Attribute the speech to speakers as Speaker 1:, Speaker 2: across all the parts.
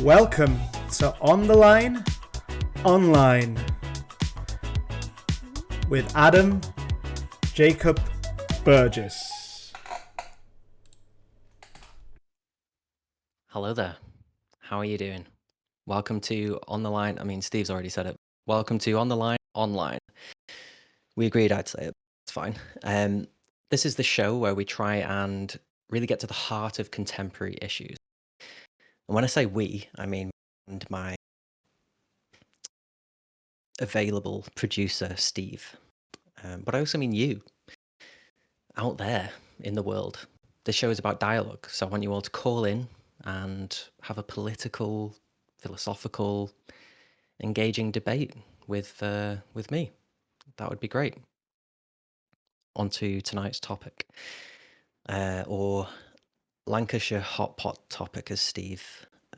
Speaker 1: Welcome to On the Line Online with Adam Jacob Burgess.
Speaker 2: Hello there. How are you doing? Welcome to On the Line. Steve's already said it. Welcome to On the Line Online. We agreed I'd say it. It's fine. This is the show where we try and really get to the heart of contemporary issues. And when I say we, I mean and my available producer, Steve. But I also mean you out there in the world. This show is about dialogue. So I want you all to call in and have a political, philosophical, engaging debate with me. That would be great. On to tonight's topic, or Lancashire hot pot topic, as Steve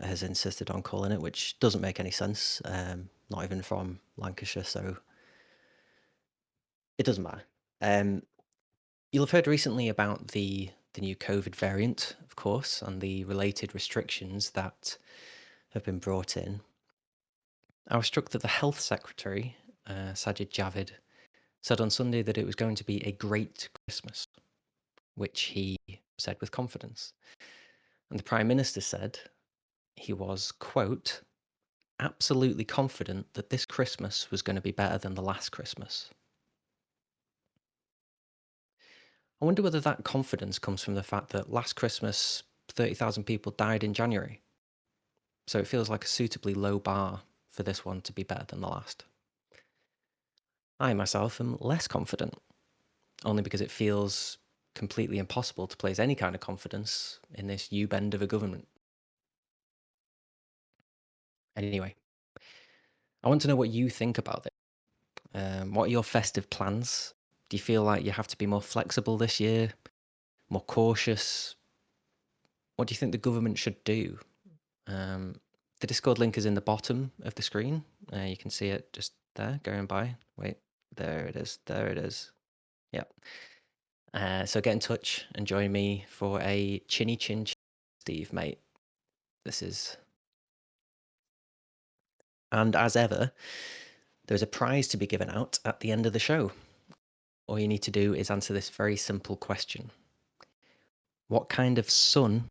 Speaker 2: has insisted on calling it, which doesn't make any sense. Not even from Lancashire, so it doesn't matter. You'll have heard recently about the new COVID variant, of course, and the related restrictions that have been brought in. I was struck that the Health Secretary, Sajid Javid, said on Sunday that it was going to be a great Christmas, which he said with confidence. And the Prime Minister said he was, quote, absolutely confident that this Christmas was going to be better than the last Christmas. I wonder whether that confidence comes from the fact that last Christmas 30,000 people died in January. So it feels like a suitably low bar for this one to be better than the last. I myself am less confident, only because it feels completely impossible to place any kind of confidence in this U-bend of a government. Anyway, I want to know what you think about it. What are your festive plans? Do you feel like you have to be more flexible this year, more cautious? What do you think the government should do? The Discord link is in the bottom of the screen. You can see it just there going by. Wait, there it is. There it is. Yeah. So get in touch and join me for a chinny chin, Steve, mate. This is. And as ever, there's a prize to be given out at the end of the show. All you need to do is answer this very simple question. What kind of sun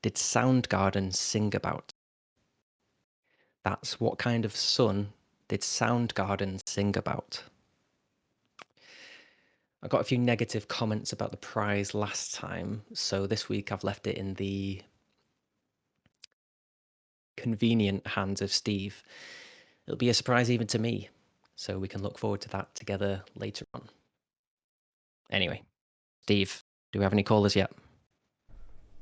Speaker 2: did Soundgarden sing about? That's what kind of sun did Soundgarden sing about? I got a few negative comments about the prize last time, so this week I've left it in the convenient hands of Steve. It'll be a surprise even to me, so we can look forward to that together later on. Anyway, Steve, do we have any callers yet?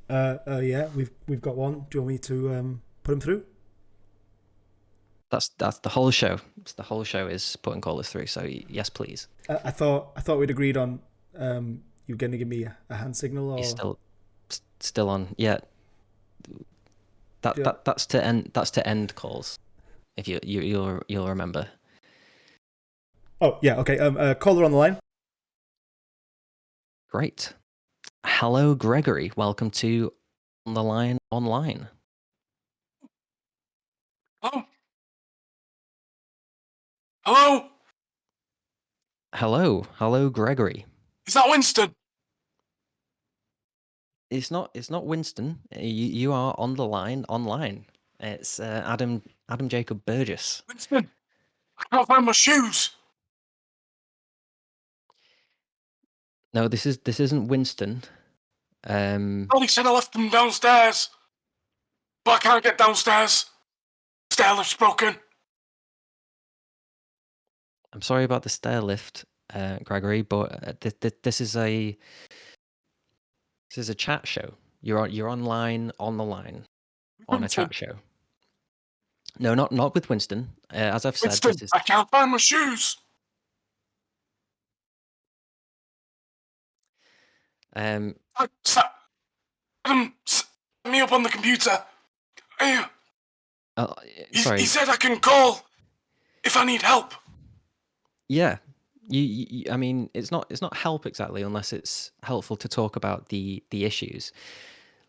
Speaker 1: Yeah, we've got one. Do you want me to put him through?
Speaker 2: That's the whole show. The whole show is putting callers through. So yes, please.
Speaker 1: I thought we'd agreed on you going to give me a hand signal, or
Speaker 2: He's still on. Yeah. That's to end. That's to end calls. If you'll remember.
Speaker 1: Oh yeah, okay. Caller on the line.
Speaker 2: Great. Hello, Gregory. Welcome to On the Line Online.
Speaker 3: Oh. Hello?
Speaker 2: Hello, Gregory.
Speaker 3: Is that Winston?
Speaker 2: It's not Winston. You are on the line online. It's Adam Jacob Burgess.
Speaker 3: Winston, I can't find my shoes.
Speaker 2: No, this isn't Winston.
Speaker 3: Ollie said I left them downstairs, but I can't get downstairs. Stair lift's broken.
Speaker 2: I'm sorry about the stair lift, Gregory, but this is a chat show. You're online on the line on
Speaker 3: Winston.
Speaker 2: a chat show. No, not with Winston. As I've said,
Speaker 3: Winston, I can't find my shoes.
Speaker 2: Adam,
Speaker 3: set me up on the computer.
Speaker 2: Sorry.
Speaker 3: He said I can call if I need help.
Speaker 2: Yeah, you I mean, it's not help exactly, unless it's helpful to talk about the issues.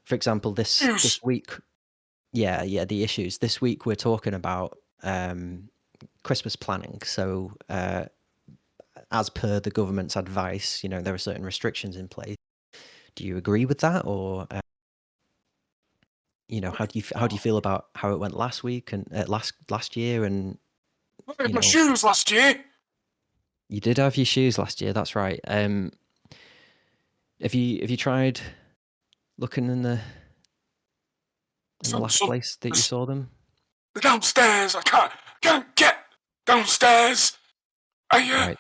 Speaker 2: For example, this week. Yeah, the issues. This week we're talking about Christmas planning. So, as per the government's advice, there are certain restrictions in place. Do you agree with that, or how do you feel about how it went last week and last year? And
Speaker 3: I had my shoes last year.
Speaker 2: you did have your shoes last year. That's right. Have you tried looking in the last place that you saw them?
Speaker 3: They're downstairs. I can't get downstairs.
Speaker 2: Right.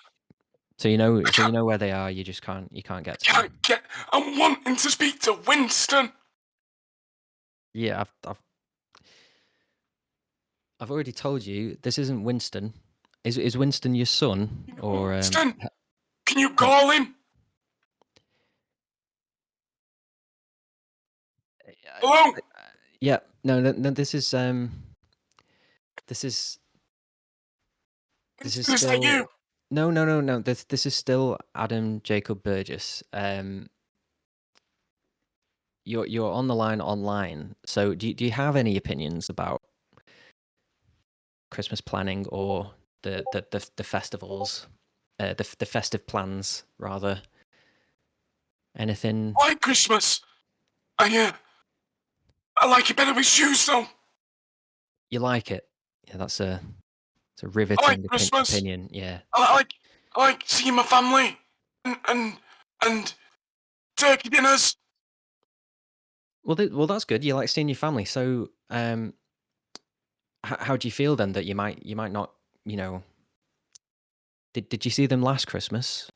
Speaker 2: So you know where they are. You just can't get to them.
Speaker 3: I'm wanting to speak to Winston.
Speaker 2: Yeah, I've already told you this isn't Winston. Is Winston your son or
Speaker 3: Winston? Can you call him? Hello?
Speaker 2: Yeah. No. This is still
Speaker 3: you?
Speaker 2: No. This is still Adam Jacob Burgess. You're on the line online. So do you have any opinions about Christmas planning or the festivals, the festive plans rather? Anything?
Speaker 3: I like Christmas. I like it better with shoes though.
Speaker 2: You like it? Yeah, that's a riveting opinion. Yeah.
Speaker 3: I like seeing my family and turkey dinners.
Speaker 2: Well, that's good. You like seeing your family. So, how do you feel then that you might not, did you see them last Christmas?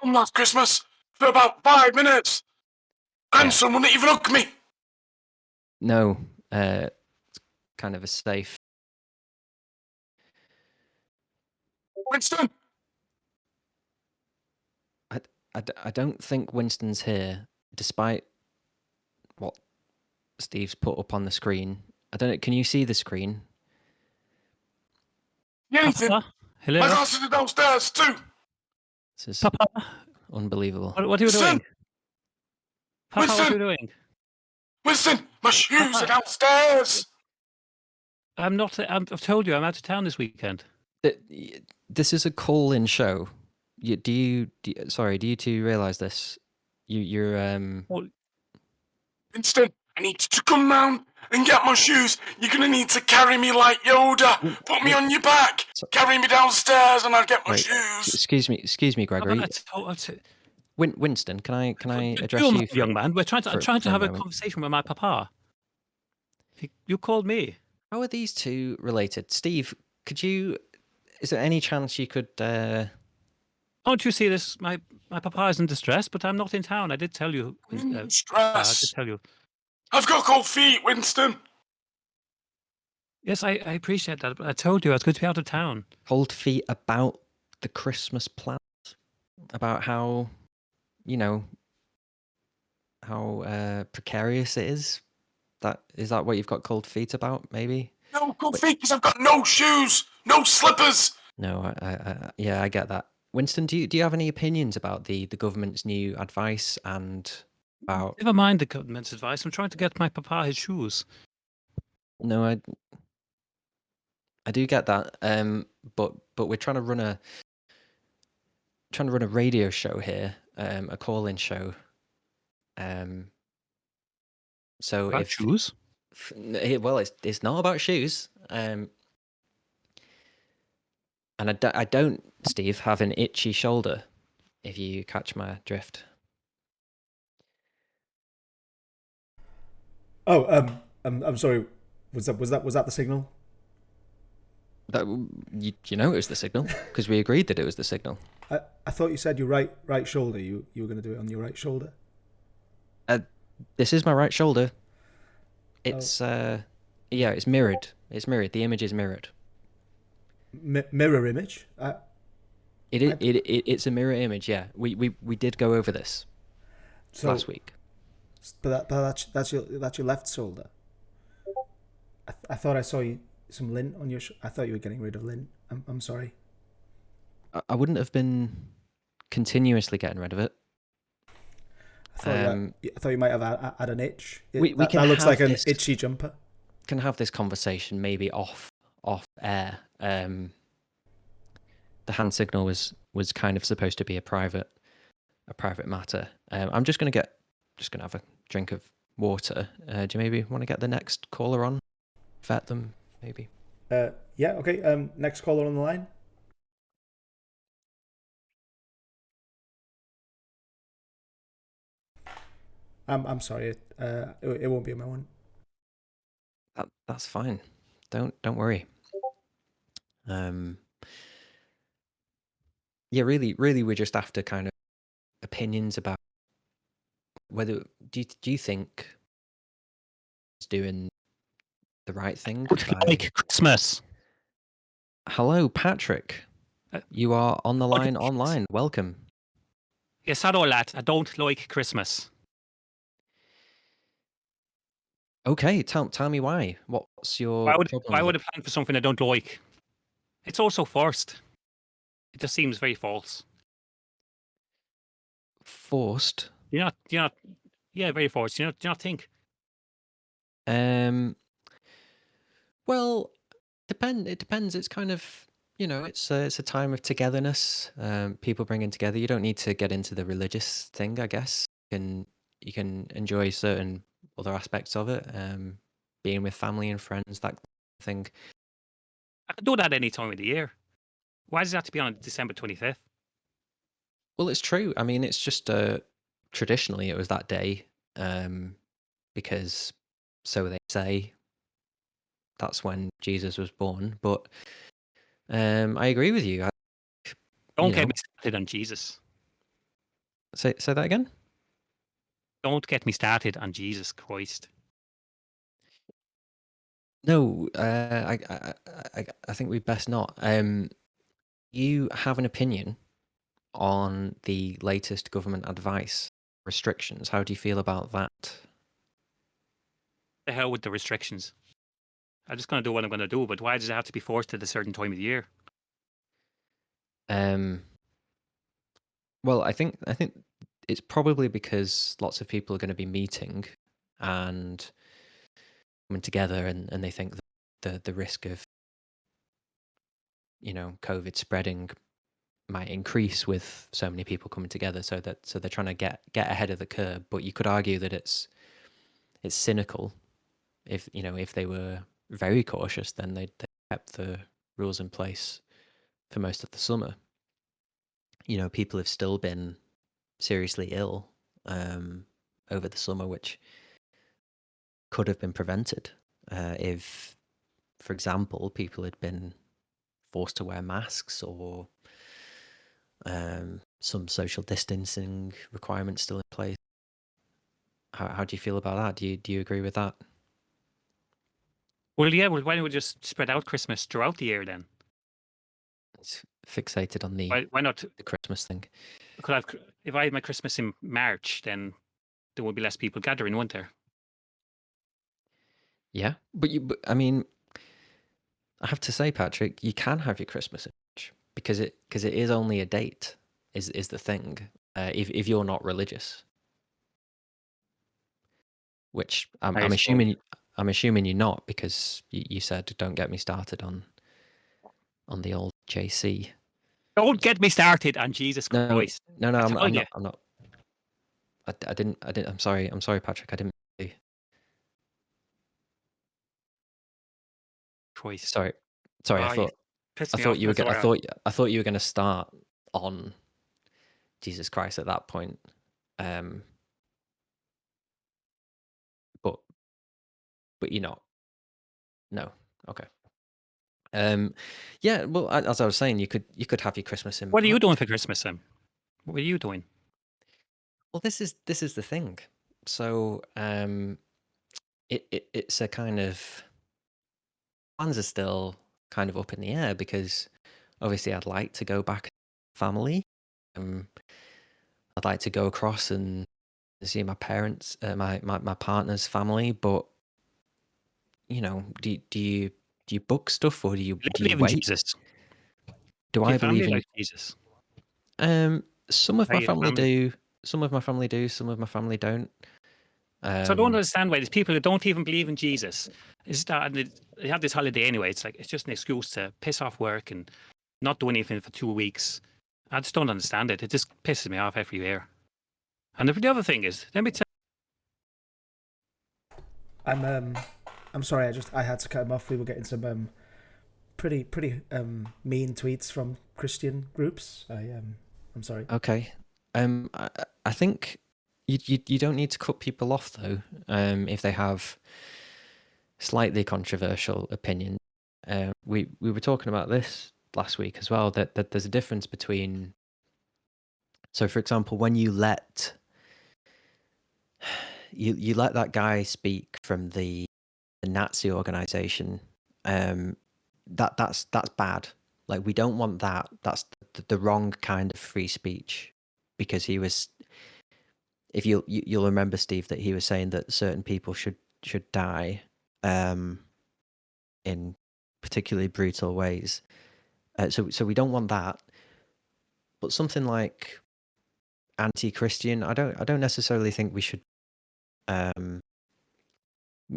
Speaker 3: Last Christmas for about 5 minutes. Grandson wouldn't even hug me.
Speaker 2: No, it's kind of a safe.
Speaker 3: Winston.
Speaker 2: I don't think Winston's here, despite what Steve's put up on the screen. I don't know. Can you see the screen?
Speaker 3: Yeah,
Speaker 4: hello.
Speaker 3: My glasses are downstairs too.
Speaker 2: This is
Speaker 4: Papa,
Speaker 2: unbelievable.
Speaker 4: what are you doing? Papa,
Speaker 3: Winston!
Speaker 4: what are you doing?
Speaker 3: Winston, my shoes are downstairs.
Speaker 4: I'm not. I've told you I'm out of town this weekend.
Speaker 2: This is a call-in show. Do you two realise this? You're
Speaker 3: Winston, I need you to come round and get my shoes. You're gonna need to carry me like Yoda. Put me on your back. Carry me downstairs, and I'll get my shoes.
Speaker 2: Excuse me, Gregory. Winston, can I address you,
Speaker 4: young man? We're trying to have a conversation with my papa. You called me.
Speaker 2: How are these two related? Steve, is there any chance you could
Speaker 4: Don't you see this? My papa is in distress, but I'm not in town. I did tell you.
Speaker 3: Stress.
Speaker 4: I did tell you.
Speaker 3: I've got cold feet, Winston.
Speaker 4: Yes, I appreciate that, but I told you I was going to be out of town.
Speaker 2: Cold feet about the Christmas plans? About how, how precarious it is? Is that what you've got cold feet about, maybe?
Speaker 3: No, cold feet because I've got no shoes, no slippers.
Speaker 2: No, I get that. Winston, do you have any opinions about the government's new advice and about?
Speaker 4: Never mind the government's advice. I'm trying to get my papa his shoes.
Speaker 2: No, I do get that. But we're trying to run a radio show here, a call-in show. So
Speaker 4: about shoes?
Speaker 2: Well, it's not about shoes. And I don't, Steve, have an itchy shoulder, if you catch my drift.
Speaker 1: Oh, I'm sorry. Was that the signal?
Speaker 2: That you know it was the signal because we agreed that it was the signal.
Speaker 1: I thought you said your right shoulder. You were going to do it on your right shoulder.
Speaker 2: This is my right shoulder. It's it's mirrored. It's mirrored. The image is mirrored.
Speaker 1: Mirror image.
Speaker 2: It's a mirror image. Yeah, we did go over this last week.
Speaker 1: But that's your left shoulder. I thought I saw some lint on your. I thought you were getting rid of lint. I'm sorry.
Speaker 2: I wouldn't have been continuously getting rid of it.
Speaker 1: I thought you might have had an itch.
Speaker 2: We
Speaker 1: that
Speaker 2: can
Speaker 1: looks like
Speaker 2: have
Speaker 1: an
Speaker 2: this-
Speaker 1: itchy jumper.
Speaker 2: Can have this conversation maybe off air. The hand signal was kind of supposed to be a private matter. I'm just gonna have a drink of water. Do you maybe want to get the next caller on? Vet them, maybe.
Speaker 1: Yeah. Okay. Next caller on the line. I'm sorry. It won't be my one.
Speaker 2: That's fine. Don't worry. Yeah, really, we're just after kind of opinions about whether do you think it's doing the right thing by...
Speaker 4: Like Christmas.
Speaker 2: Hello, Patrick. You are on the line online. Welcome.
Speaker 4: Yes, hello, lad. I don't like Christmas.
Speaker 2: Okay, tell me why. What's your problem?
Speaker 4: Why would I plan for something I don't like? It's also forced. It just seems very false.
Speaker 2: Forced?
Speaker 4: You're not. Yeah, very forced. Do you not think?
Speaker 2: Well, it depends. It's kind of, it's a time of togetherness. People bringing together. You don't need to get into the religious thing, I guess. You can enjoy certain other aspects of it. Being with family and friends, that thing.
Speaker 4: I could do that any time of the year. Why does it have to be on December 25th?
Speaker 2: Well, it's true. I mean, it's just traditionally it was that day, because so they say that's when Jesus was born. But I agree with you.
Speaker 4: Don't get me started on Jesus.
Speaker 2: Say that again.
Speaker 4: Don't get me started on Jesus Christ.
Speaker 2: No, I think we best not. You have an opinion on the latest government advice restrictions. How do you feel about that?
Speaker 4: The hell with the restrictions. I'm just going to do what I'm going to do, but why does it have to be forced at a certain time of the year?
Speaker 2: Well, I think it's probably because lots of people are going to be meeting and coming together, and they think that the risk of COVID spreading might increase with so many people coming together. So they're trying to get ahead of the curve. But you could argue that it's cynical. If they were very cautious, then they kept the rules in place for most of the summer. People have still been seriously ill over the summer, which could have been prevented if, for example, people had been forced to wear masks or some social distancing requirements still in place. How do you feel about that? Do you agree with that?
Speaker 4: Well, yeah. Well, why don't we just spread out Christmas throughout the year then?
Speaker 2: It's fixated on the
Speaker 4: Why not?
Speaker 2: the Christmas thing.
Speaker 4: If I had my Christmas in March, then there would be less people gathering, wouldn't there?
Speaker 2: Yeah, but I mean, I have to say, Patrick, you can have your Christmas in March because it is only a date. Is the thing. If you're not religious, which I'm assuming you're not, because you said don't get me started on the old JC.
Speaker 4: Don't get me started on Jesus Christ.
Speaker 2: No, I'm
Speaker 4: you.
Speaker 2: not. I didn't. I'm sorry, Patrick. I didn't.
Speaker 4: Christ.
Speaker 2: Sorry.
Speaker 4: Oh,
Speaker 2: I thought you were going to start on Jesus Christ at that point. But you're not. No. Okay. Yeah. Well, as I was saying, you could have your Christmas in.
Speaker 4: What are you doing for Christmas, Sam? What are you doing?
Speaker 2: Well, this is the thing. So, it's a kind of, plans are still kind of up in the air because obviously I'd like to go back to family. I'd like to go across and see my parents, my partner's family, but do you book stuff, or do you wait?
Speaker 4: In Jesus?
Speaker 2: Do I believe in
Speaker 4: Jesus?
Speaker 2: some of my family do. some of my family do, some of my family don't.
Speaker 4: So I don't understand why there's people who don't even believe in Jesus. Is that and they have this holiday anyway? It's like it's just an excuse to piss off work and not do anything for 2 weeks. I just don't understand it. It just pisses me off every year. And the other thing is, let me tell.
Speaker 1: I'm sorry. I had to cut him off. We were getting some pretty mean tweets from Christian groups. I'm sorry.
Speaker 2: Okay. I think you don't need to cut people off though, if they have slightly controversial opinions. We were talking about this last week as well, that there's a difference between. So, for example, when you let that guy speak from the Nazi organization, that's bad. Like, we don't want that. That's the wrong kind of free speech, because he was. If you'll remember, Steve, that he was saying that certain people should die, in particularly brutal ways. So we don't want that. But something like anti-Christian, I don't necessarily think we should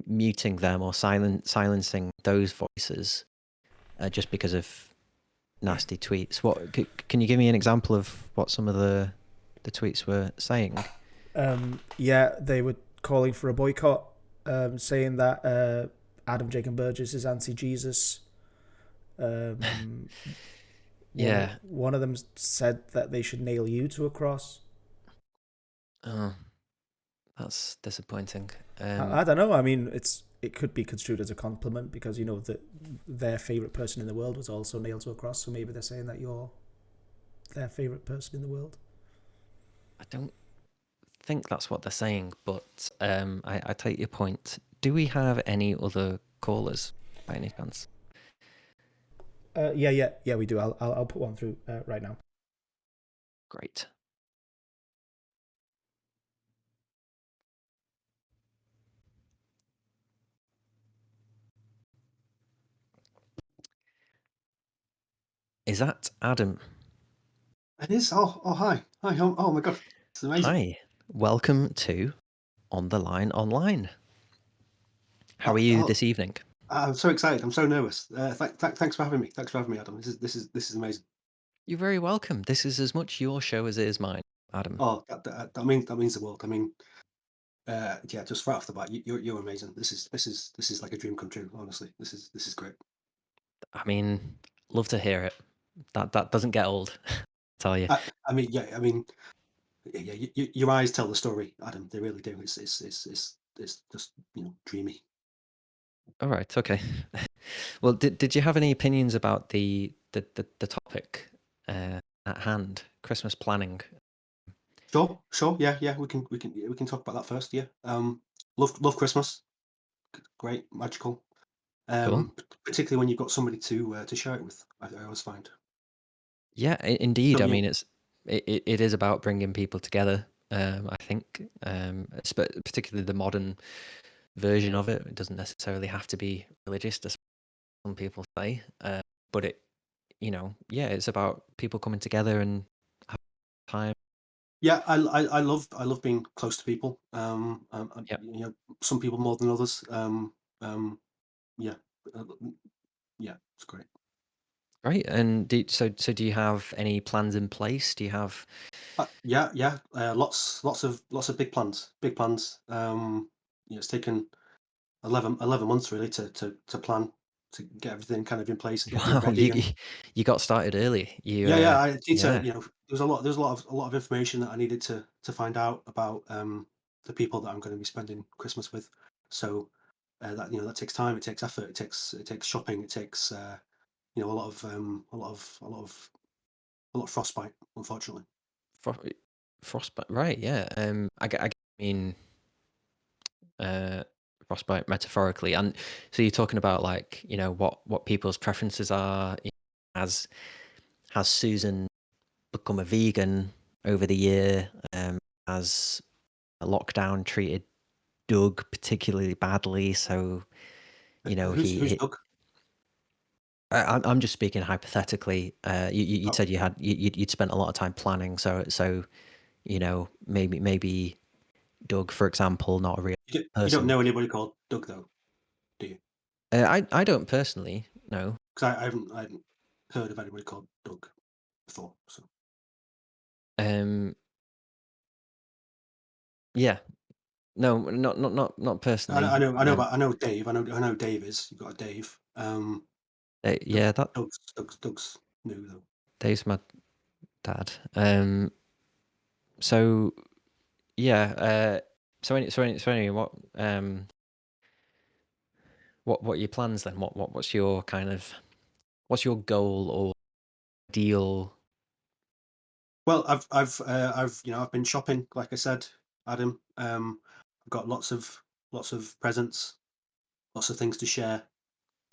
Speaker 2: muting them or silencing those voices just because of nasty tweets. What can you give me an example of what some of the tweets were saying?
Speaker 1: Yeah, they were calling for a boycott, saying that Adam Jacob Burgess is anti-Jesus.
Speaker 2: Yeah.
Speaker 1: One of them said that they should nail you to a cross.
Speaker 2: Oh, that's disappointing.
Speaker 1: I don't know. I mean, it could be construed as a compliment because that their favorite person in the world was also nailed to a cross. So maybe they're saying that you're their favorite person in the world.
Speaker 2: I don't think that's what they're saying, but I take your point. Do we have any other callers by any chance?
Speaker 1: Yeah, we do. I'll put one through right now.
Speaker 2: Great. Is that Adam?
Speaker 5: It is. Oh, hi. Hi. Oh my God. It's amazing.
Speaker 2: Hi. Welcome to On the Line Online. How are you this evening?
Speaker 5: I'm so excited. I'm so nervous. Thanks for having me. Thanks for having me, Adam. This is amazing.
Speaker 2: You're very welcome. This is as much your show as it is mine, Adam.
Speaker 5: Oh, that means the world. I mean, yeah, just right off the bat, you're amazing. This is like a dream come true. Honestly, this is great.
Speaker 2: I mean, love to hear it. That doesn't get old. I tell you.
Speaker 5: I mean, your eyes tell the story, Adam. They really do. It's just dreamy.
Speaker 2: All right. Okay. Well, did you have any opinions about the topic at hand, Christmas planning?
Speaker 5: Sure. Yeah. We can talk about that first. Yeah. Love Christmas. Great, magical.
Speaker 2: Cool.
Speaker 5: Particularly when you've got somebody to share it with. I always find.
Speaker 2: Yeah, indeed.
Speaker 5: Don't
Speaker 2: I
Speaker 5: you?
Speaker 2: mean, it is about bringing people together. I think, particularly the modern version of it. It doesn't necessarily have to be religious, as some people say, but it's about people coming together and having time.
Speaker 5: Yeah, I love being close to people.
Speaker 2: Yeah.
Speaker 5: Some people more than others. Yeah, yeah, it's great.
Speaker 2: Right. And so do you have any plans in place? Do you have?
Speaker 5: Yeah. Lots of big plans. Big plans. It's taken 11 months really to plan, to get everything kind of in place, get
Speaker 2: Wow,
Speaker 5: ready. And
Speaker 2: you got started early.
Speaker 5: yeah, I need to.
Speaker 2: Yeah.
Speaker 5: There's a lot of information that I needed to find out about the people that I'm going to be spending Christmas with. So that takes time. It takes effort. It takes shopping. It takes a lot of frostbite, unfortunately.
Speaker 2: Frostbite, right? Yeah. I mean, frostbite metaphorically, and so you're talking about like what people's preferences are. Has Susan become a vegan over the year? Has a lockdown treated Doug particularly badly? So
Speaker 5: Who's Doug?
Speaker 2: I'm just speaking hypothetically. You said you'd spent a lot of time planning, so you know, maybe Doug, for example, not a real
Speaker 5: You
Speaker 2: person.
Speaker 5: don't know anybody called Doug, though, do you?
Speaker 2: I don't personally, no.
Speaker 5: Because I haven't heard of anybody called Doug before. So
Speaker 2: Yeah, no, not personally.
Speaker 5: I know Dave. I know Dave is. You've got a Dave.
Speaker 2: Yeah, that
Speaker 5: Doug's new though.
Speaker 2: Dave's my dad. So yeah. So anyway, what are your plans then? What's your goal or deal?
Speaker 5: Well, I've been shopping, like I said, Adam. I've got lots of presents, lots of things to share.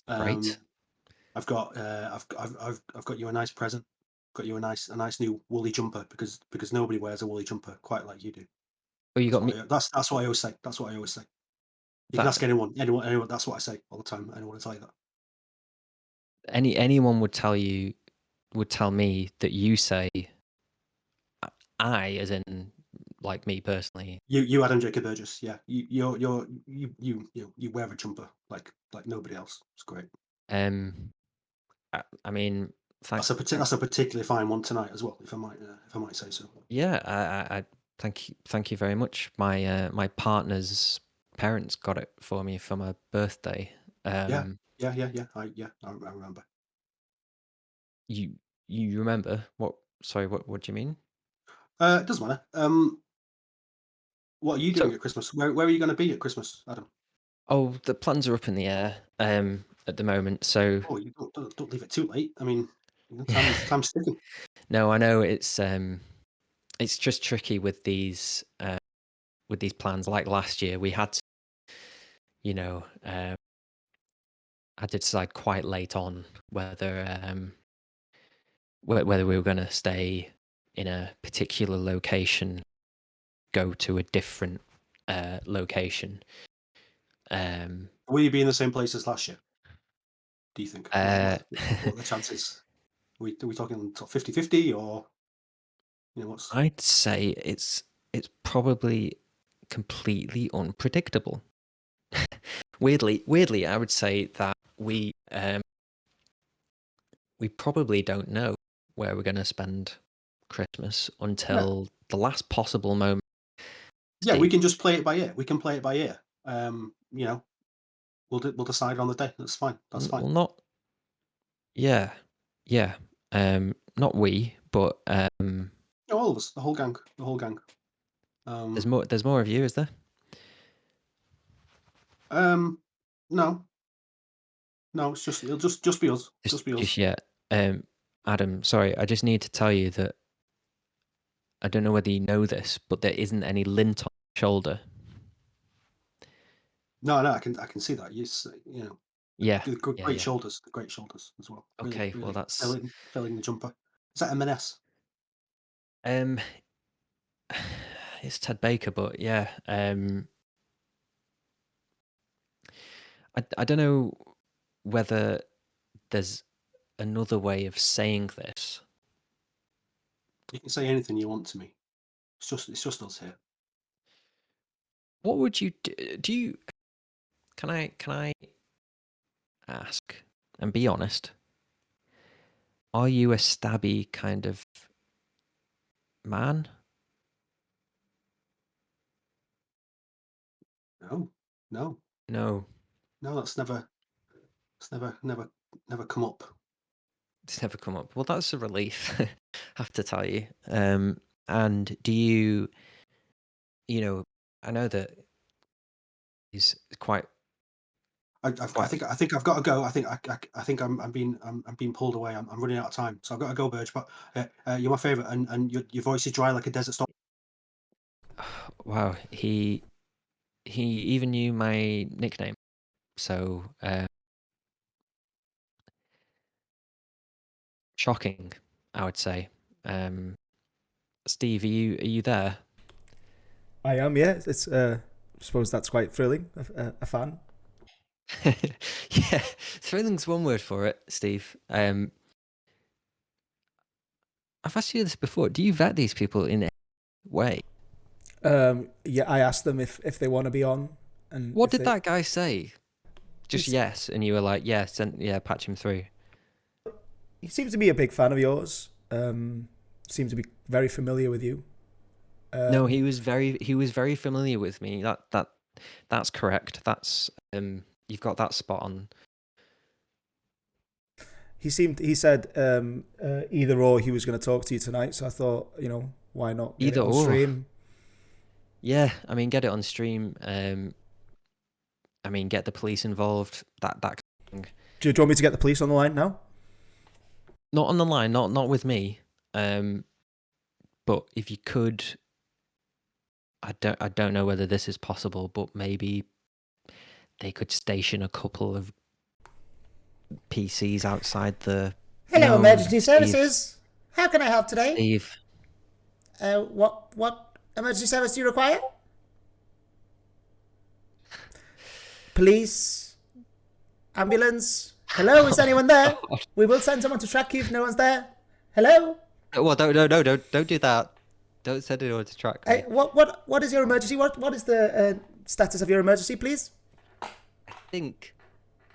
Speaker 2: Great.
Speaker 5: I've got you a nice present. Got you a nice new woolly jumper because nobody wears a woolly jumper quite like you do.
Speaker 2: Oh, you got me
Speaker 5: That's what I always say. That's what I always say. You can
Speaker 2: that
Speaker 5: ask anyone. That's what I say all the time. Anyone will tell you that.
Speaker 2: anyone would tell me that you say I, as in like me personally.
Speaker 5: You Adam Jacob Burgess. Yeah. You wear a jumper like nobody else. It's great.
Speaker 2: I mean,
Speaker 5: That's a particularly fine one tonight as well, if I might say so.
Speaker 2: Yeah, I thank you very much. My partner's parents got it for me for my birthday.
Speaker 5: Yeah. I remember.
Speaker 2: You remember what? Sorry, what do you mean?
Speaker 5: It doesn't matter. What are you doing
Speaker 2: So,
Speaker 5: at Christmas? Where are you going to be at Christmas, Adam?
Speaker 2: oh, the plans are up in the air at the moment. So,
Speaker 5: Oh, you don't leave it too late. I mean, time's ticking.
Speaker 2: no, I know it's just tricky with these plans. Like last year, we had to, I had to decide quite late on whether whether we were going to stay in a particular location, go to a different location.
Speaker 5: Will you be in the same place as last year? Do you think? What are the chances? Are we talking 50-50 or what's?
Speaker 2: I'd say it's probably completely unpredictable. Weirdly, I would say that we probably don't know where we're going to spend Christmas until the last possible moment.
Speaker 5: Yeah, we can just play it by ear. We can play it by ear. We'll decide on the day. That's fine. That's fine.
Speaker 2: Well, not. Yeah. Not we, but
Speaker 5: All of us, the whole gang.
Speaker 2: there's more of you, is there?
Speaker 5: No, it'll just be us. Just be us.
Speaker 2: Yeah. Adam, sorry, I just need to tell you that I don't know whether you know this, but there isn't any lint on your shoulder.
Speaker 5: No, I can see that.
Speaker 2: Yeah.
Speaker 5: Great shoulders as well.
Speaker 2: Okay,
Speaker 5: really
Speaker 2: well that's
Speaker 5: filling the jumper. Is that M&S?
Speaker 2: It's Ted Baker, but yeah. I don't know whether there's another way of saying this.
Speaker 5: You can say anything you want to me. It's just us here.
Speaker 2: What would you do? You can I ask and be honest? Are you a stabby kind of man?
Speaker 5: No. That's never come up.
Speaker 2: It's never come up. Well, that's a relief, I have to tell you. And do you, I know that he's quite.
Speaker 5: I think I've got to go. I think I'm being pulled away. I'm running out of time, so I've got to go, Burge. But you're my favourite, and your voice is dry like a desert storm.
Speaker 2: Wow, he even knew my nickname, so shocking, I would say. Steve, are you there?
Speaker 1: I am. Yeah, it's. I suppose that's quite thrilling. A fan.
Speaker 2: Yeah, thrilling's one word for it, Steve. I've asked you this before. Do you vet these people in way.
Speaker 1: Yeah, I asked them if they want to be on. And
Speaker 2: What did that guy say? Just yes, and you were like, yes, and patch him through.
Speaker 1: He seems to be a big fan of yours. Seems to be very familiar with you.
Speaker 2: No, he was very familiar with me. That's correct. That's you've got that spot on.
Speaker 1: He said either or he was going to talk to you tonight, so I thought, why not get
Speaker 2: Either
Speaker 1: it on
Speaker 2: or.
Speaker 1: stream?
Speaker 2: Yeah, I mean, get it on stream. I mean, get the police involved. That kind of thing.
Speaker 1: Do you want me to get the police on the line now?
Speaker 2: Not on the line, not with me. But if you could, I don't know whether this is possible, but maybe they could station a couple of PCs outside the.
Speaker 1: Hello, emergency services. How can I help today?
Speaker 2: Steve.
Speaker 1: What emergency service do you require? Police, ambulance. Hello, is anyone there? We will send someone to track you if no one's there. Hello.
Speaker 2: Well, don't do that. Don't send anyone to track me.
Speaker 1: Hey, what is your emergency? What is the status of your emergency, please?
Speaker 2: I think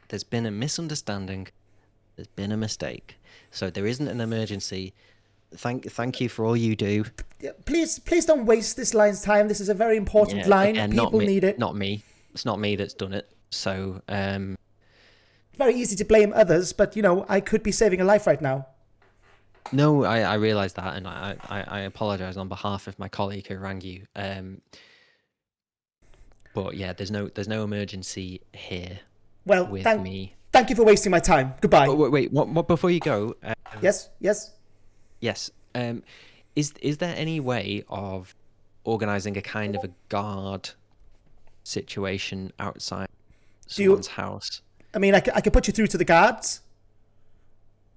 Speaker 2: there's been a misunderstanding. There's been a mistake. So there isn't an emergency. Thank you for all you do.
Speaker 1: Yeah, please don't waste this line's time. This is a very important line.
Speaker 2: Again,
Speaker 1: People need it.
Speaker 2: Not me. It's not me that's done it. So
Speaker 1: very easy to blame others, but I could be saving a life right now.
Speaker 2: No, I realise that, and I apologise on behalf of my colleague who rang you. But yeah, there's no emergency here.
Speaker 1: Well,
Speaker 2: with me.
Speaker 1: Thank you for wasting my time. Goodbye.
Speaker 2: Wait, what before you go?
Speaker 1: Yes.
Speaker 2: Yes. Is there any way of organising a kind of a guard situation outside someone's house?
Speaker 1: I mean, I could put you through to the guards.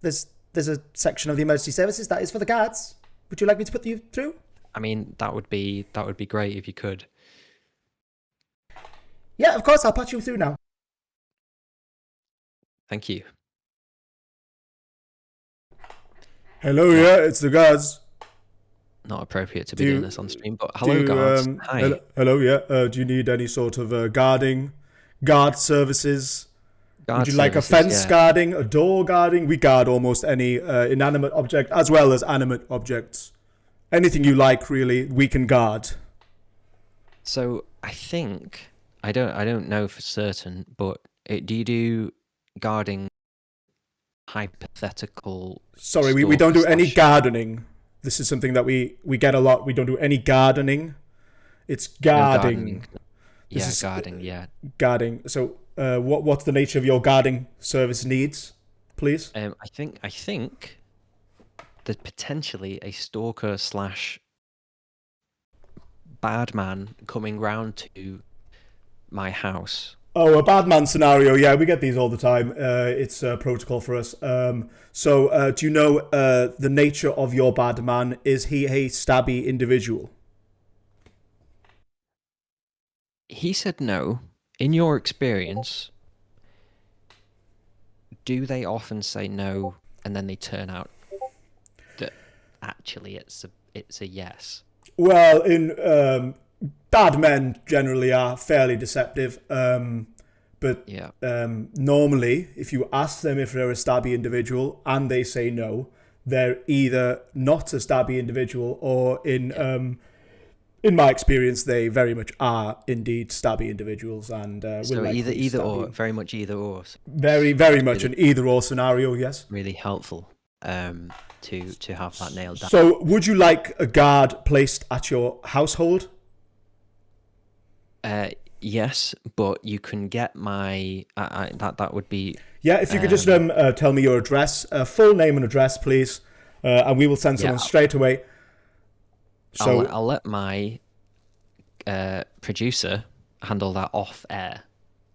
Speaker 1: There's a section of the emergency services that is for the guards. Would you like me to put you through?
Speaker 2: I mean, that would be great if you could.
Speaker 1: Yeah, of course. I'll put you through now.
Speaker 2: Thank you.
Speaker 1: Hello, yeah, it's the guards.
Speaker 2: Not appropriate to be doing this on stream, but hello, guards. Hi.
Speaker 1: Hello, yeah. Do you need any sort of guard services? Would you like a fence guarding, a door guarding? We guard almost any inanimate object as well as animate objects. Anything you like, really, we can guard.
Speaker 2: So I think I don't know for certain, but do you do guarding hypothetical?
Speaker 1: Sorry, we don't do any gardening. This is something that we get a lot. We don't do any gardening. It's guarding.
Speaker 2: Guarding. Yeah.
Speaker 1: Guarding. So, what's the nature of your guarding service needs, please?
Speaker 2: I think there's potentially a stalker / bad man coming round to my house.
Speaker 1: Oh, a bad man scenario. Yeah, we get these all the time. It's a protocol for us. So, do you know the nature of your bad man? Is he a stabby individual?
Speaker 2: He said no. In your experience, do they often say no and then they turn out that actually it's a yes?
Speaker 1: Well, bad men generally are fairly deceptive. But
Speaker 2: yeah.
Speaker 1: Normally, if you ask them if they're a stabby individual and they say no, they're either not a stabby individual or in my experience, they very much are indeed stabby indivials, and
Speaker 2: so either or, very much either or.
Speaker 1: Very, very much an either or scenario. Yes.
Speaker 2: Really helpful to have that nailed down.
Speaker 1: So, would you like a guard placed at your household?
Speaker 2: Yes, but you can get my that would be.
Speaker 1: Yeah, if you could just tell me your address, full name and address, please, and we will send someone straight away. So
Speaker 2: I'll let my producer handle that off air.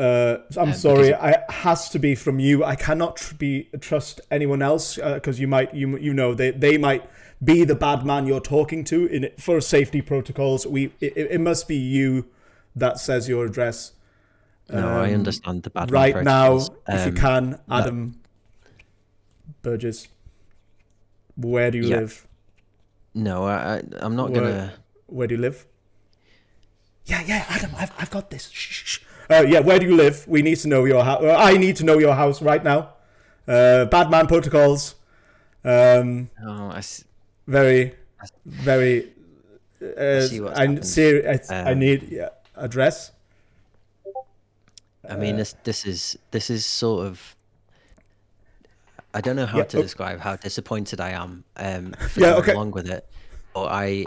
Speaker 1: I'm sorry, it has to be from you. I cannot trust anyone else because they might be the bad man you're talking to for safety protocols. It must be you that says your address.
Speaker 2: No, I understand the bad
Speaker 1: right
Speaker 2: man
Speaker 1: now.
Speaker 2: protocols.
Speaker 1: If you can, Adam Burgess, where do you live?
Speaker 2: No, I'm not gonna.
Speaker 1: where do you live? Yeah, Adam, I've got this. Shh. Yeah, where do you live? We need to know your house. I need to know your house right now. Bad man protocols.
Speaker 2: Oh,
Speaker 1: Very.
Speaker 2: I see what's happened.
Speaker 1: I need address.
Speaker 2: I mean, this is sort of. I don't know how to describe how disappointed I am for going along with it, but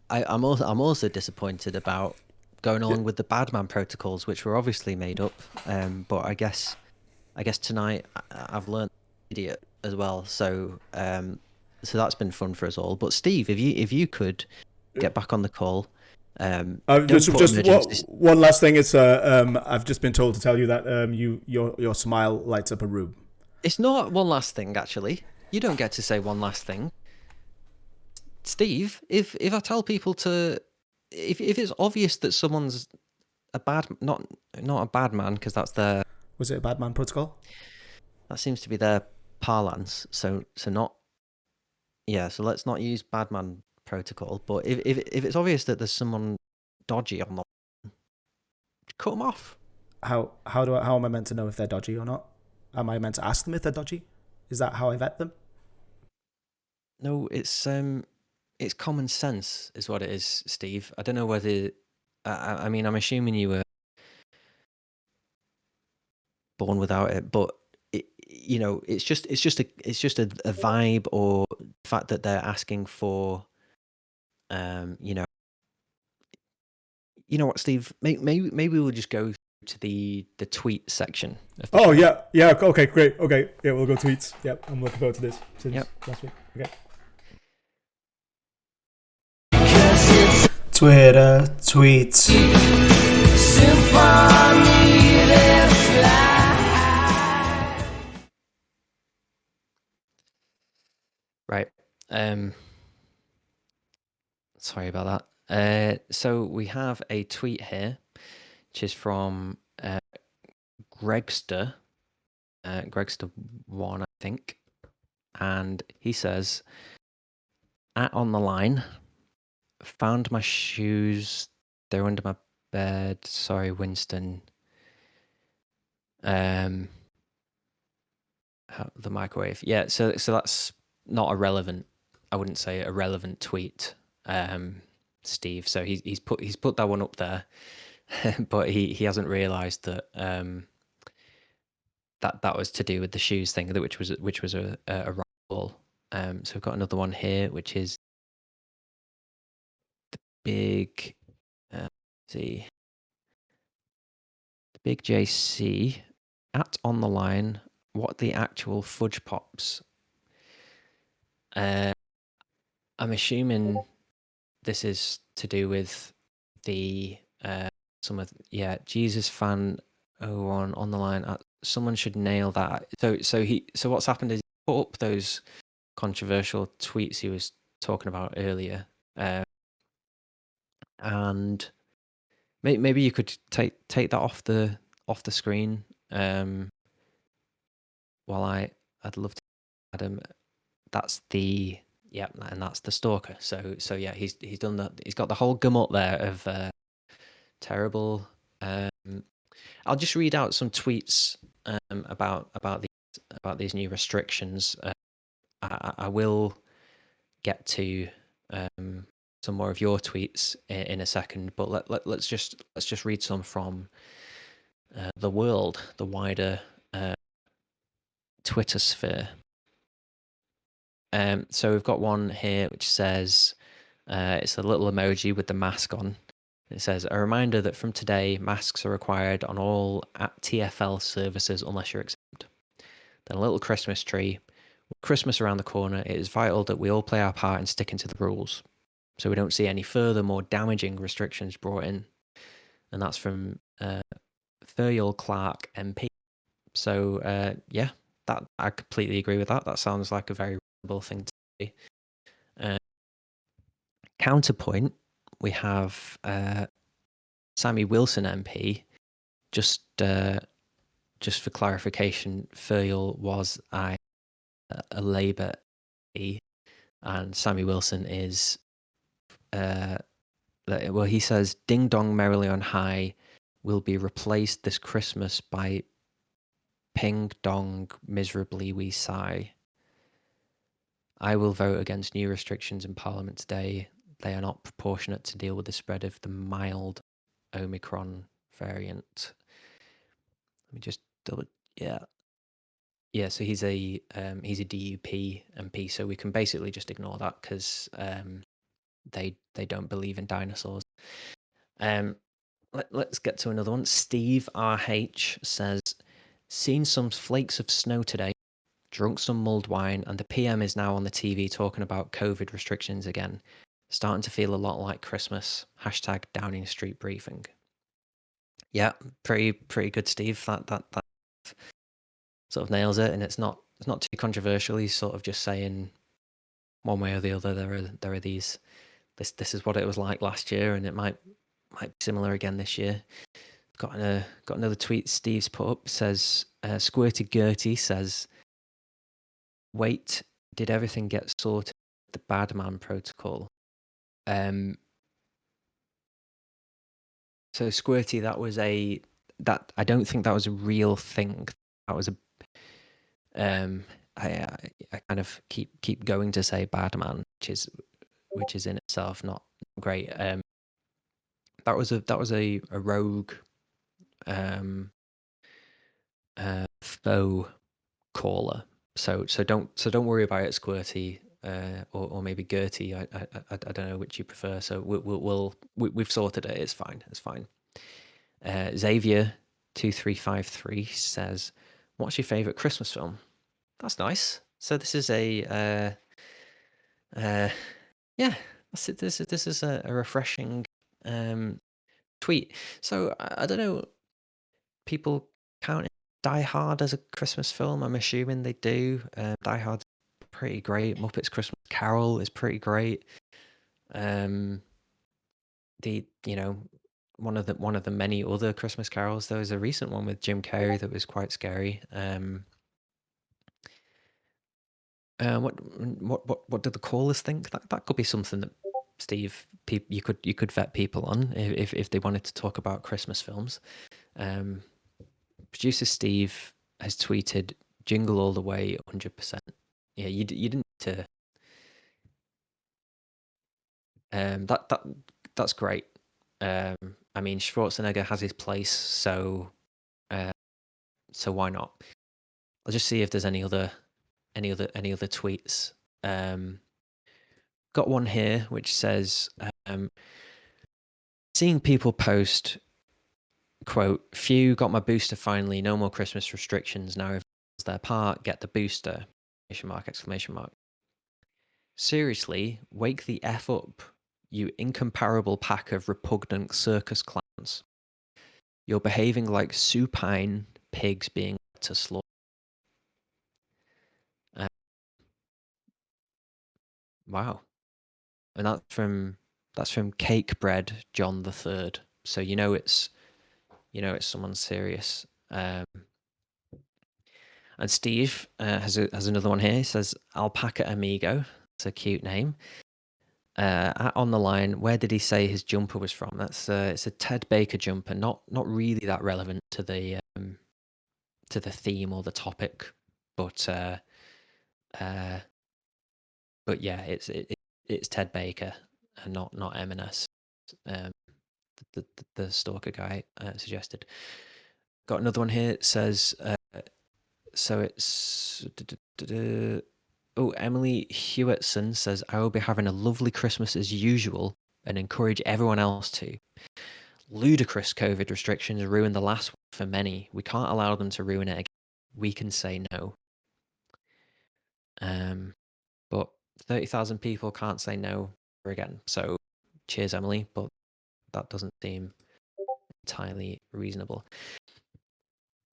Speaker 2: I'm also disappointed about going along with the bad man protocols, which were obviously made up. But I guess tonight I've learned idiot as well. So that's been fun for us all. But Steve, if you could get back on the call.
Speaker 1: Just one last thing. It's I've just been told to tell you that your smile lights up a room.
Speaker 2: It's not one last thing, actually. You don't get to say one last thing. Steve, if I tell people to, if it's obvious that someone's a bad, not a bad man, because that's their.
Speaker 1: Was it a bad man protocol?
Speaker 2: That seems to be their parlance. So not. Yeah. So let's not use bad man protocol. But if it's obvious that there's someone dodgy on the, cut them off.
Speaker 1: How am I meant to know if they're dodgy or not? Am I meant to ask them if they're dodgy? Is that how I vet them?
Speaker 2: No, it's common sense is what it is, Steve. I don't know whether I mean, I'm assuming you were born without it, but it's just a vibe, or the fact that they're asking for you know what, Steve, maybe we'll just go to the tweet section of the show.
Speaker 1: yeah, okay, great, okay, yeah, we'll go tweets. Yep, I'm looking forward to this since last week. Okay. Twitter tweets.
Speaker 2: Right. Sorry about that. So we have a tweet here, which is from Gregster. Gregster1, I think. And he says, on the line, found my shoes. They're under my bed. Sorry, Winston. The microwave. Yeah, so that's not a relevant. I wouldn't say a relevant tweet, Steve. So he's put that one up there, but he hasn't realised that that was to do with the shoes thing, which was a rival. So we've got another one here, which is the big. See, the big JC on the line. What the actual fudge pops? I'm assuming this is to do with the Jesus fan 01 on the line. Someone should nail that. So what's happened is he put up those controversial tweets he was talking about earlier, and maybe you could take that off the screen. While I'd love to, Adam. That's the and that's the stalker. So yeah, he's done that. He's got the whole gamut there of terrible. I'll just read out some tweets about these new restrictions. I will get to some more of your tweets in a second, but let's just read some from the world, the wider Twitter sphere. So we've got one here which says, it's a little emoji with the mask on. It says, a reminder that from today, masks are required on all TFL services unless you're exempt. Then a little Christmas tree. With Christmas around the corner, it is vital that we all play our part in sticking to the rules, so we don't see any further, more damaging restrictions brought in. And that's from Thuriel Clark MP. So, that I completely agree with that. That sounds like a very reasonable thing to do. Counterpoint, we have Sammy Wilson MP. Just for clarification, Thuriel was a Labour MP, and Sammy Wilson is well, he says, "Ding dong merrily on high will be replaced this Christmas by ping dong miserably we sigh. I will vote against new restrictions in Parliament today. They are not proportionate to deal with the spread of the mild Omicron variant." Let me just double. Yeah. So he's a DUP MP, so we can basically just ignore that because they don't believe in dinosaurs. Let's get to another one. Steve RH says, "Seen some flakes of snow today, drunk some mulled wine, and the PM is now on the TV talking about COVID restrictions again. Starting to feel a lot like Christmas. Hashtag Downing Street briefing." Yeah, pretty good, Steve. That sort of nails it, and it's not too controversial. He's sort of just saying one way or the other. There are these. This is what it was like last year, and it might be similar again this year. Got another tweet Steve's put up. Says Squirty Gertie says, "Wait, did everything get sorted? The bad man protocol." So Squirty, that I don't think that was a real thing. That was a I kind of keep going to say bad man, which is in itself not great. That was a rogue faux caller. So don't worry about it, Squirty, or maybe Gertie. I don't know which you prefer. So we've sorted it. It's fine. Xavier 2353 says, "What's your favorite Christmas film?" That's nice. So this is yeah. This is a refreshing tweet. So I don't know. People count Die Hard as a Christmas film. I'm assuming they do. Die Hard's pretty great. Muppets Christmas Carol is pretty great. One of the many other Christmas carols. There was a recent one with Jim Carrey that was quite scary. What did the callers think? That could be something that Steve, you could vet people on if they wanted to talk about Christmas films. Producer Steve has tweeted, "Jingle all the way, 100%." Yeah, you didn't need to. That's great. I mean, Schwarzenegger has his place, so why not? I'll just see if there's any other tweets. Got one here which says, "Seeing people post, quote, 'Phew, got my booster finally, no more Christmas restrictions, now everyone's their part, get the booster!' Exclamation mark. Seriously, wake the F up, you incomparable pack of repugnant circus clowns. You're behaving like supine pigs being led to slaughter." Wow. And that's from Cake Bread John the Third. So it's someone serious. And Steve has another one here. He says, "Alpaca Amigo." It's a cute name. On the line, where did he say his jumper was from? It's a Ted Baker jumper. Not really that relevant to the theme or the topic, but yeah, it's Ted Baker and not M&S. The stalker guy suggested. Got another one here. It says, so it's Emily Hewitson says, "I will be having a lovely Christmas as usual and encourage everyone else to. Ludicrous COVID restrictions ruined the last one for many. We can't allow them to ruin it again. We can say no." But 30,000 people can't say no again. So cheers, Emily, but that doesn't seem entirely reasonable.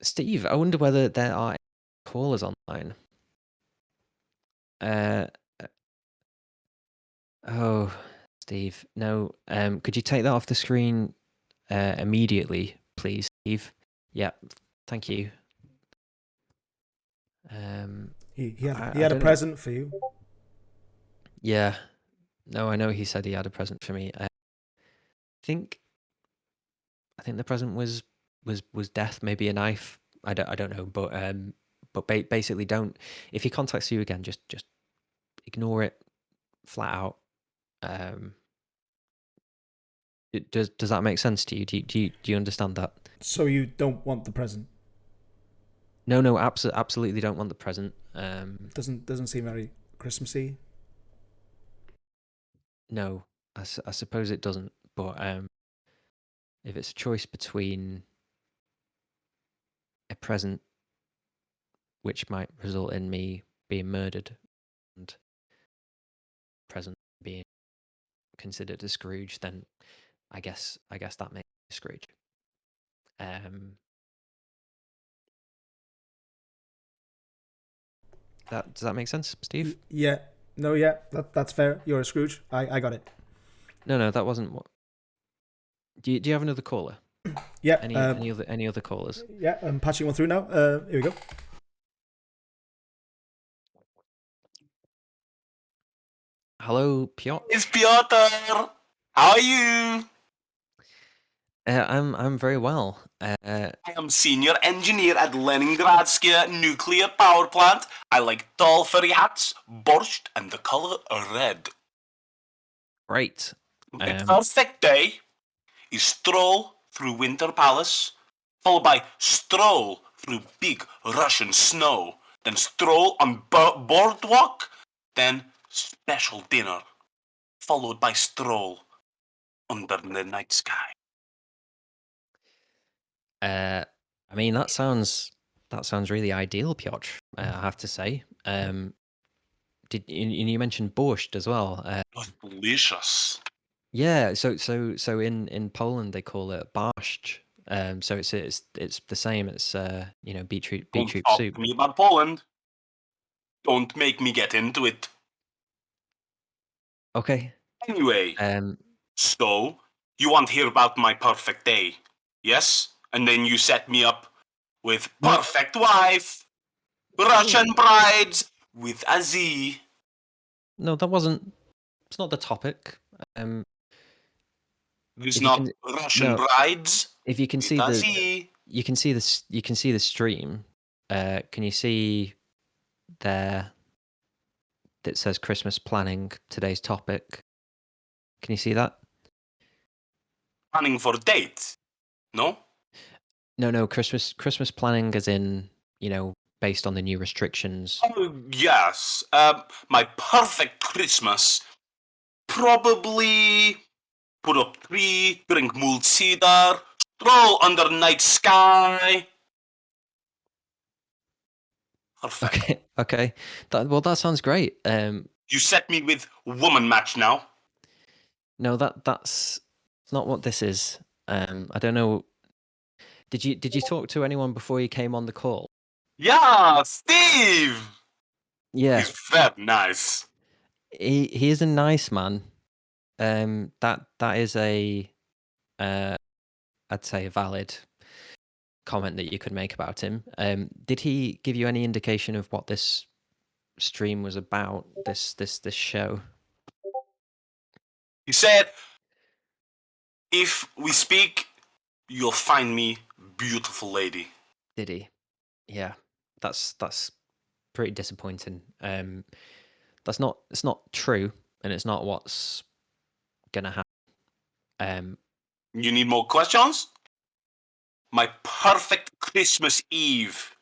Speaker 2: Steve, I wonder whether there are any callers online. Oh, Steve, no. Could you take that off the screen immediately, please, Steve? Yeah, thank you.
Speaker 1: He had a present for you.
Speaker 2: Yeah, No, I know he said he had a present for me. I think the present was death, maybe a knife. I don't know, but basically, don't. If he contacts you again, just ignore it flat out. Does that make sense to you? Do you understand that?
Speaker 1: So you don't want the present?
Speaker 2: No, absolutely don't want the present.
Speaker 1: Doesn't seem very Christmassy.
Speaker 2: No, I suppose it doesn't. But if it's a choice between a present which might result in me being murdered and a present being considered a Scrooge, then I guess that makes me a Scrooge. Does that make sense, Steve?
Speaker 1: Yeah. No, yeah, that's fair. You're a Scrooge. I got it.
Speaker 2: No, that wasn't what. Do you have another caller?
Speaker 1: Yeah.
Speaker 2: Any other callers?
Speaker 1: Yeah, I'm patching one through now. Here we go.
Speaker 2: Hello, Piotr.
Speaker 3: It's Piotr. How are you?
Speaker 2: I'm very well.
Speaker 3: I am senior engineer at Leningradsky nuclear power plant. I like tall furry hats, borscht, and the color red.
Speaker 2: Great.
Speaker 3: The perfect day is stroll through Winter Palace, followed by stroll through big Russian snow, then stroll on boardwalk, then special dinner, followed by stroll under the night sky.
Speaker 2: I mean, that sounds really ideal, Piotr. I have to say. Did you mentioned borscht as well?
Speaker 3: Oh, delicious.
Speaker 2: Yeah. So in Poland they call it barszcz. So it's the same. It's beetroot
Speaker 3: Don't talk
Speaker 2: soup.
Speaker 3: to me about Poland. Don't make me get into it.
Speaker 2: Okay.
Speaker 3: Anyway, so you want to hear about my perfect day, yes? And then you set me up with perfect wife, Russian brides with a Z.
Speaker 2: No, that wasn't. It's not the topic.
Speaker 3: There's
Speaker 2: If you
Speaker 3: not
Speaker 2: can-
Speaker 3: Russian
Speaker 2: no.
Speaker 3: brides
Speaker 2: If you can
Speaker 3: with
Speaker 2: see
Speaker 3: a
Speaker 2: the,
Speaker 3: Z.
Speaker 2: you can see this. You can see the stream. Can you see there that says Christmas planning? Today's topic. Can you see that?
Speaker 3: Planning for date, no?
Speaker 2: No. Christmas planning, as in based on the new restrictions.
Speaker 3: Oh, yes. My perfect Christmas. Probably put up tree, drink mulled cedar, stroll under night sky. Perfect.
Speaker 2: Okay. That sounds great.
Speaker 3: You set me with woman match now.
Speaker 2: No, that's not what this is. I don't know. Did you talk to anyone before you came on the call?
Speaker 3: Yeah, Steve.
Speaker 2: Yeah,
Speaker 3: He's very nice.
Speaker 2: he is a nice man. That is a I'd say a valid comment that you could make about him. Did he give you any indication of what this stream was about? This show?
Speaker 3: He said, if we speak, you'll find me beautiful lady.
Speaker 2: Did he? Yeah, that's pretty disappointing. It's not true, and it's not what's gonna happen.
Speaker 3: You need more questions? My perfect Christmas Eve.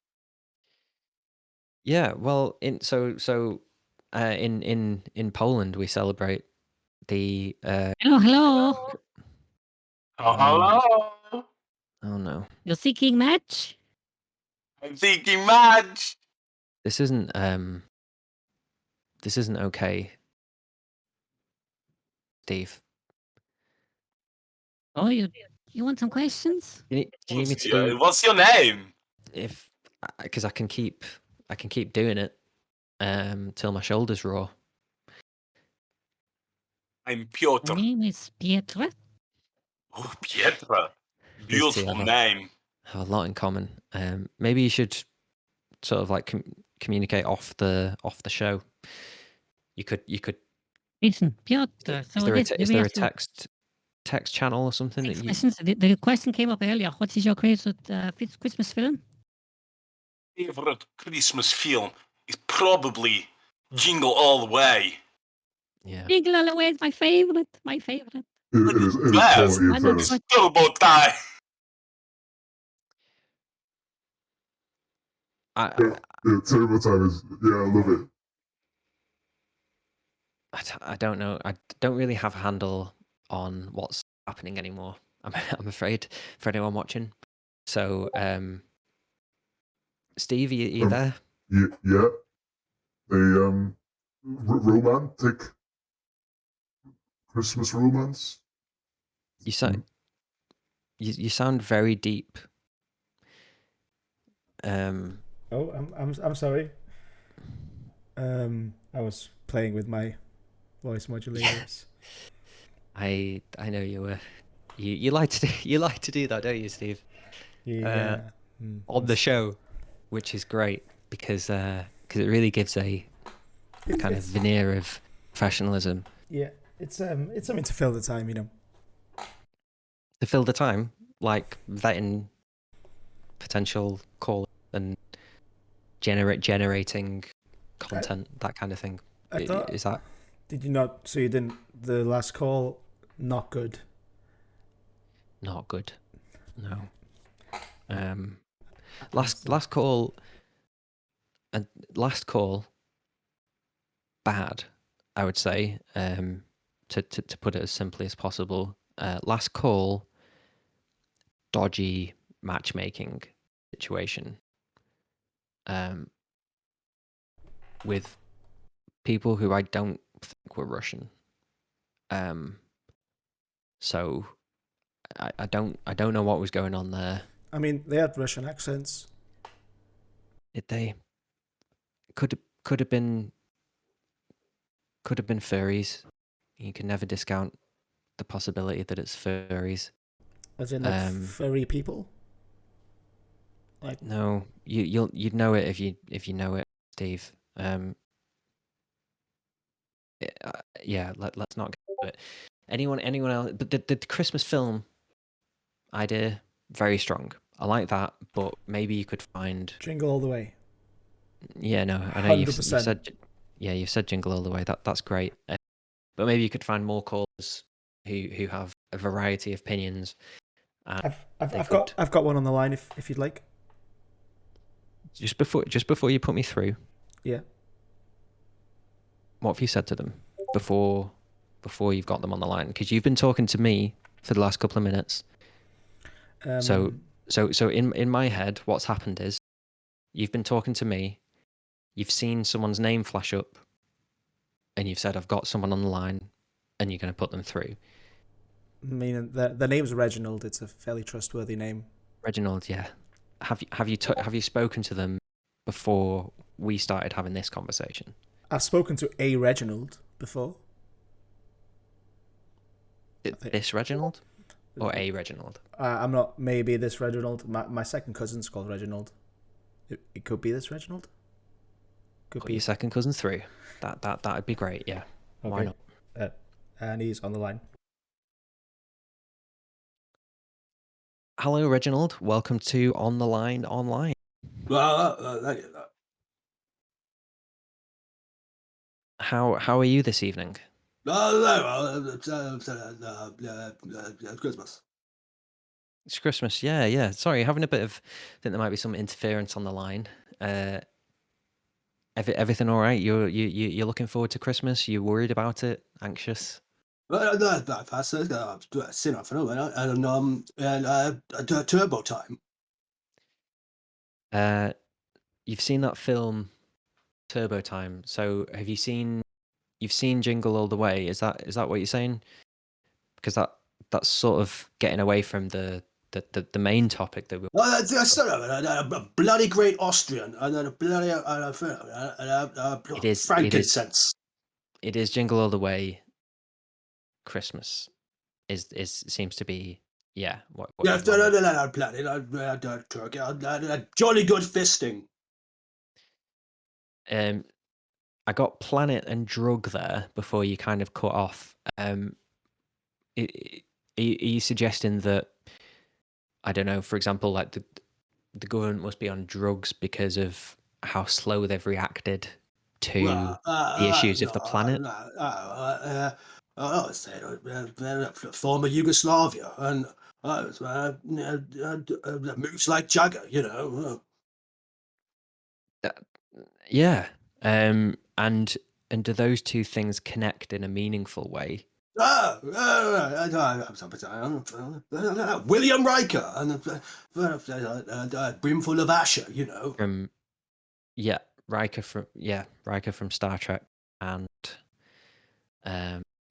Speaker 2: Yeah, well, in Poland we celebrate the
Speaker 6: Hello.
Speaker 3: Hello.
Speaker 2: oh no,
Speaker 6: You're seeking match?
Speaker 3: I'm thinking match.
Speaker 2: this isn't okay, Steve.
Speaker 6: Oh, you want some questions?
Speaker 2: Do you need me to
Speaker 3: What's your name?
Speaker 2: because I can keep doing it till my shoulders raw.
Speaker 3: I'm Piotr.
Speaker 6: My name is Pietra.
Speaker 3: Oh, Pietra.
Speaker 2: These two
Speaker 3: Beautiful name.
Speaker 2: have a lot in common. Maybe you should sort of like communicate off the show. You could
Speaker 6: Listen, Piotr.
Speaker 2: Is
Speaker 6: So
Speaker 2: there
Speaker 6: this,
Speaker 2: is
Speaker 6: we
Speaker 2: there
Speaker 6: have
Speaker 2: a
Speaker 6: to
Speaker 2: text channel or something
Speaker 6: take
Speaker 2: that you?
Speaker 6: questions. The question came up earlier. What is your favorite Christmas film?
Speaker 3: Favorite Christmas film is probably Jingle All the Way.
Speaker 2: Yeah.
Speaker 6: Jingle All the Way is my favorite. My favorite.
Speaker 7: It is
Speaker 3: Yes.
Speaker 7: quality in
Speaker 6: I look
Speaker 7: fairness.
Speaker 6: for-
Speaker 3: Turbo Tie.
Speaker 7: Yeah, Turbo Time is, yeah, I love it.
Speaker 2: I don't know. I don't really have a handle on what's happening anymore. I'm afraid for anyone watching. So, Steve, you
Speaker 7: Um,
Speaker 2: there?
Speaker 7: Yeah. A romantic Christmas romance.
Speaker 2: You sound you sound very deep.
Speaker 1: Oh, I'm sorry. I was playing with my voice modulators.
Speaker 2: I know you were. You like to do that, don't you, Steve?
Speaker 1: Yeah.
Speaker 2: On the show, which is great because it really gives a kind of veneer of professionalism.
Speaker 1: Yeah, it's something to fill the time, you know.
Speaker 2: To fill the time, like vetting potential call and generating content, that kind of thing.
Speaker 1: I thought,
Speaker 2: Is that
Speaker 1: did you not? So you didn't. The last call, not good.
Speaker 2: not good? No. Last call. And last call, bad. I would say. To put it as simply as possible. Last call, dodgy matchmaking situation. With people who I don't think were Russian. So I don't know what was going on there.
Speaker 1: I mean, they had Russian accents.
Speaker 2: Did they? Could have been furries. You can never discount the possibility that it's furries.
Speaker 1: As in, like, furry people? Like,
Speaker 2: No, you'd know it if you know it, Steve. Yeah, let's not get into it. Anyone else? But the Christmas film idea, very strong. I like that, but maybe you could find.
Speaker 1: Jingle All the Way.
Speaker 2: Yeah, no, I know you've
Speaker 1: 100%.
Speaker 2: said. Yeah, you've said Jingle All the Way. That's great. But maybe you could find more callers who have a variety of opinions.
Speaker 1: I've got one on the line if you'd like.
Speaker 2: Just before you put me through.
Speaker 1: Yeah.
Speaker 2: What have you said to them before you've got them on the line? Because you've been talking to me for the last couple of minutes. So in my head, what's happened is you've been talking to me. You've seen someone's name flash up, and you've said, "I've got someone on the line," and you're going to put them through.
Speaker 1: I mean, the name's Reginald. It's a fairly trustworthy name.
Speaker 2: Reginald, yeah. Have you spoken to them before we started having this conversation?
Speaker 1: I've spoken to a Reginald before.
Speaker 2: This Reginald or a Reginald?
Speaker 1: I'm not. Maybe this Reginald. My second cousin's called Reginald. It could be this Reginald. Could
Speaker 2: Put
Speaker 1: be
Speaker 2: your second cousin through. That'd be great. Yeah. Okay. Why not?
Speaker 1: And he's on the line.
Speaker 2: Hello, Reginald. Welcome to On the Line Online. How are you this evening?
Speaker 5: Christmas.
Speaker 2: It's Christmas. Yeah. Sorry, having a bit of. I think there might be some interference on the line. Everything all right? You're looking forward to Christmas? You worried about it? Anxious?
Speaker 5: Turbo Time.
Speaker 2: You've seen that film, Turbo Time. So have you seen? You've seen Jingle All the Way. Is that what you're saying? Because that's sort of getting away from the main topic that we.
Speaker 5: A bloody great Austrian and then a bloody frankincense.
Speaker 2: It is Jingle All the Way. Christmas is seems to be what
Speaker 5: Yeah, bloody turkey, jolly good fisting.
Speaker 2: I got planet and drug there before you kind of cut off. Are you suggesting that, I don't know, for example, like the government must be on drugs because of how slow they've reacted to the issues of the planet?
Speaker 5: I said former Yugoslavia and moves like Jagger, you know.
Speaker 2: Yeah. And do those two things connect in a meaningful way?
Speaker 5: William Riker and brimful of Asher, you know.
Speaker 2: From Riker from Star Trek, and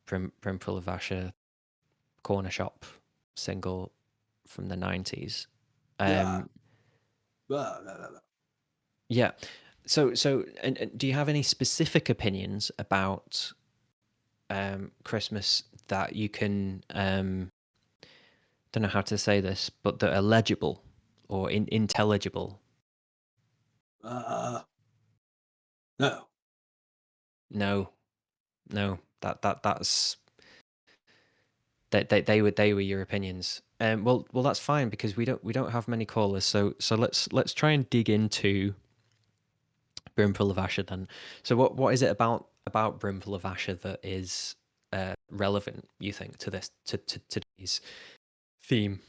Speaker 2: Brimful of Asher, Corner Shop single from the 90s. Yeah. So and do you have any specific opinions about Christmas that you can don't know how to say this, but that are legible or intelligible?
Speaker 5: No.
Speaker 2: That's they were your opinions. Well, that's fine, because we don't have many callers, so let's try and dig into Brimful of Asher then. So what is it about Brimful of Asher that is relevant, you think, to this to today's theme?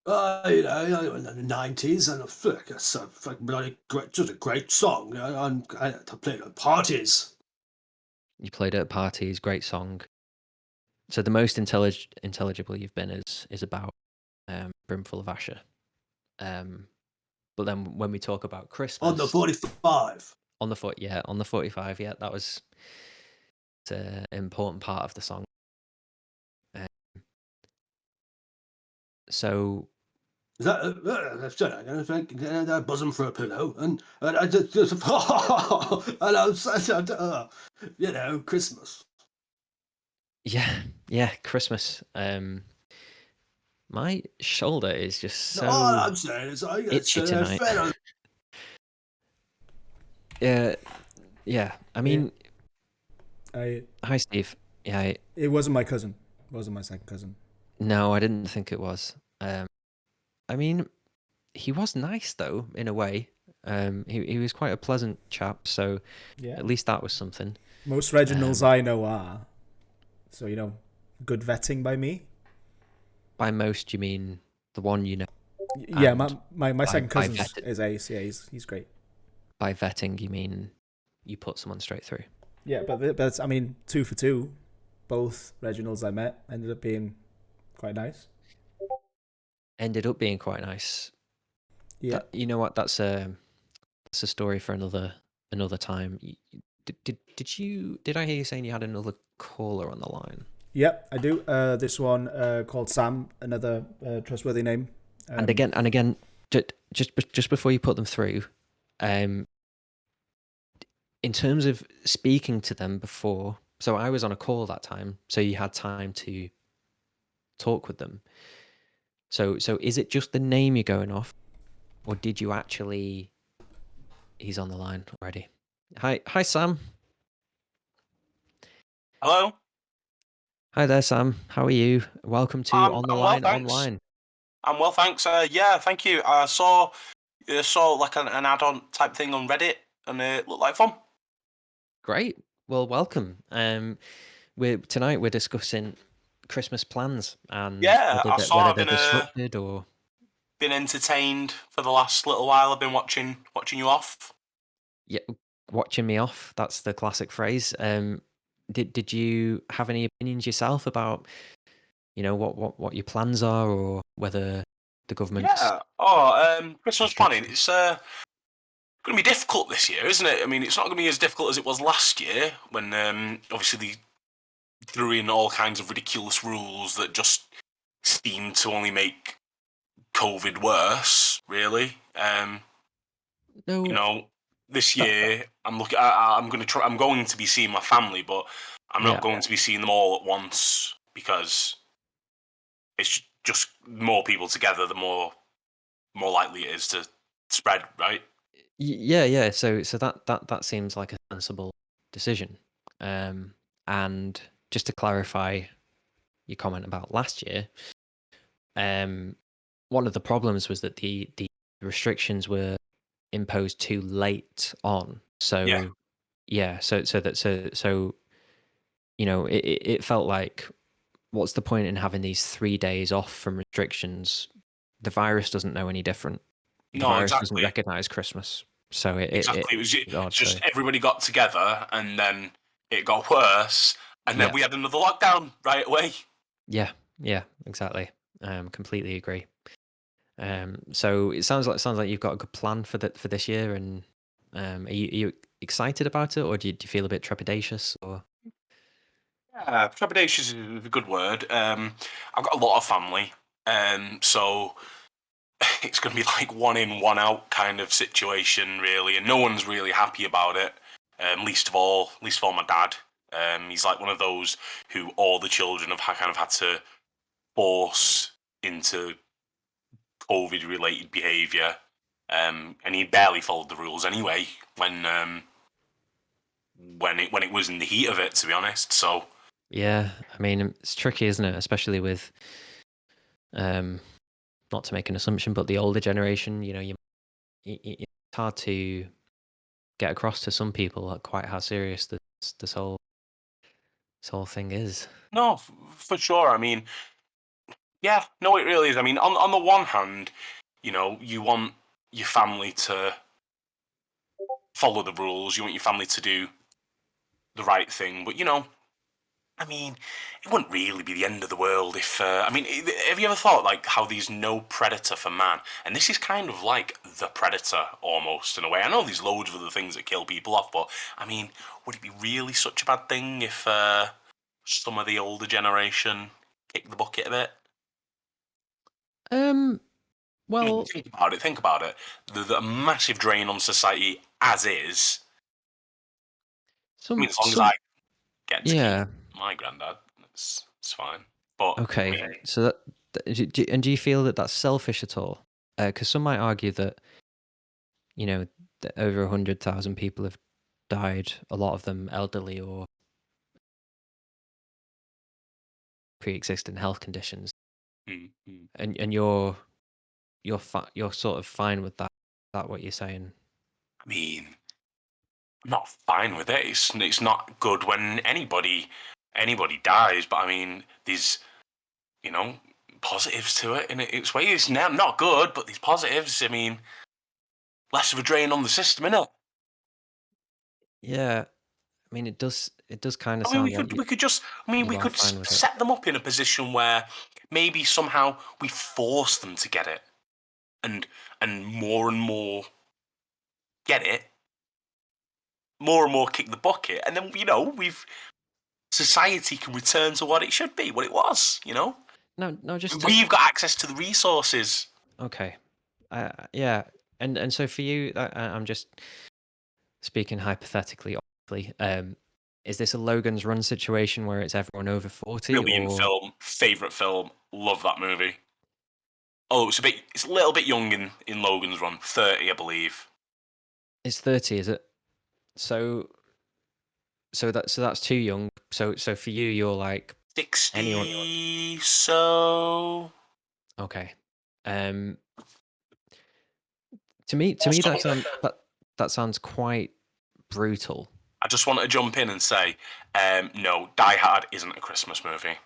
Speaker 5: You know, in the 90s, and it's just a great song. I played at parties.
Speaker 2: You played it at parties, great song. So the most intelligible you've been is about Brimful of Asher. But then when we talk about Christmas,
Speaker 5: On the 45.
Speaker 2: on the 45, yeah, that was an important part of the song. So
Speaker 5: Is that bosom for a pillow, and I just and I'm you know, Christmas.
Speaker 2: Yeah, Christmas. My shoulder is just so
Speaker 5: All I'm saying is I
Speaker 2: itchy tonight. Yeah. I mean, hi Steve. Yeah,
Speaker 1: it wasn't my cousin. It wasn't my second cousin.
Speaker 2: No, I didn't think it was. I mean, he was nice though, in a way. He was quite a pleasant chap, so at least that was something.
Speaker 1: Most Reginalds I know are. So, you know, good vetting by me.
Speaker 2: By most, you mean the one you know?
Speaker 1: Yeah, my second cousin is Ace. Yeah, he's great.
Speaker 2: By vetting, you mean you put someone straight through?
Speaker 1: Yeah, but I mean, 2 for 2. Both Reginalds I met ended up being quite nice. Yeah.
Speaker 2: You know what? That's a story for another time. Did I hear you saying you had another caller on the line?
Speaker 1: Yep, I do. This one called Sam, another trustworthy name.
Speaker 2: And again, just before you put them through, in terms of speaking to them before, so I was on a call that time, so you had time to talk with them. So is it just the name you're going off, or did you actually? He's on the line already. Hi, Sam.
Speaker 3: Hello.
Speaker 2: Hi there, Sam. How are you? Welcome to On the Line Online.
Speaker 3: I'm well, thanks. Yeah, thank you. I saw like an add-on type thing on Reddit, and it looked like fun.
Speaker 2: Great. Well, welcome. Tonight we're discussing Christmas plans and whether they're disrupted or
Speaker 3: been entertained for the last little while. I've been watching you off.
Speaker 2: Yeah, watching me off. That's the classic phrase. Did you have any opinions yourself about, you know, what your plans are, or whether the government's...
Speaker 3: Yeah. Christmas planning. It's going to be difficult this year, isn't it? I mean, it's not going to be as difficult as it was last year, when obviously they threw in all kinds of ridiculous rules that just seemed to only make COVID worse. Really.
Speaker 2: No.
Speaker 3: You know, this year I'm going to be seeing my family, but I'm not going to be seeing them all at once, because it's just more people together, the more likely it is to spread, right?
Speaker 2: Yeah. So that seems like a sensible decision. And just to clarify your comment about last year, one of the problems was that the restrictions were imposed too late on. So so it felt like, what's the point in having these 3 days off from restrictions? The virus doesn't know any different. The
Speaker 3: No,
Speaker 2: virus doesn't
Speaker 3: exactly.
Speaker 2: recognize Christmas. So
Speaker 3: Exactly. It was
Speaker 2: odd,
Speaker 3: just
Speaker 2: so
Speaker 3: everybody got together, and then it got worse, and then
Speaker 2: Yeah.
Speaker 3: we had another lockdown right away.
Speaker 2: yeah, exactly. Completely agree. So it sounds like you've got a good plan for this year, and are you excited about it, or do you feel a bit trepidatious, or?
Speaker 3: Trepidatious is a good word. I've got a lot of family, so it's going to be like one in, one out kind of situation, really, and no one's really happy about it. Least of all my dad. He's like one of those who all the children have kind of had to force into COVID-related behaviour, and he barely followed the rules anyway when it was in the heat of it, to be honest. So
Speaker 2: Yeah, I mean, it's tricky, isn't it? Especially with, not to make an assumption, but the older generation, it's hard to get across to some people like quite how serious this whole thing is.
Speaker 3: no, for sure. I mean, yeah, no, it really is. I mean, on the one hand, you want your family to follow the rules. You want your family to do the right thing, but I mean, it wouldn't really be the end of the world if. I mean, have you ever thought like how there's no predator for man, and this is kind of like the predator almost in a way. I know there's loads of other things that kill people off, but I mean, would it be really such a bad thing if some of the older generation kicked the bucket a bit?
Speaker 2: Well,
Speaker 3: Think about it. The massive drain on society as is. I mean, as long as I get to
Speaker 2: yeah.
Speaker 3: keep my granddad, it's fine. But
Speaker 2: Okay,
Speaker 3: I mean,
Speaker 2: so do you feel that that's selfish at all? Because some might argue that that over 100,000 people have died, a lot of them elderly or pre-existing health conditions, and you're sort of fine with that. Is that what you're saying?
Speaker 3: I mean, I'm not fine with it. It's not good when anybody dies. But I mean, there's positives to it in its way. It's not good, but there's positives. I mean, less of a drain on the system, innit?
Speaker 2: Yeah, I mean, it does kind of
Speaker 3: I mean,
Speaker 2: sound like
Speaker 3: we could just. I mean, we
Speaker 2: you are
Speaker 3: could
Speaker 2: fine with it.
Speaker 3: set them up in a position where maybe somehow we force them to get it, and more get it, more and more kick the bucket, and then society can return to what it should be, what it was.
Speaker 2: No, just
Speaker 3: We've got access to the resources.
Speaker 2: okay. Yeah, and so for you, I'm just speaking hypothetically, obviously. Is this a Logan's Run situation where it's everyone over 40?
Speaker 3: Brilliant
Speaker 2: or
Speaker 3: film, favourite film, love that movie. Oh, it's a little bit young in Logan's Run, 30, I believe.
Speaker 2: It's 30, is it? So that's too young. So for you, you're like
Speaker 3: 60,
Speaker 2: anyone.
Speaker 3: so.
Speaker 2: Okay. To me that sounds quite brutal.
Speaker 3: I just want to jump in and say, no, Die Hard isn't a Christmas movie.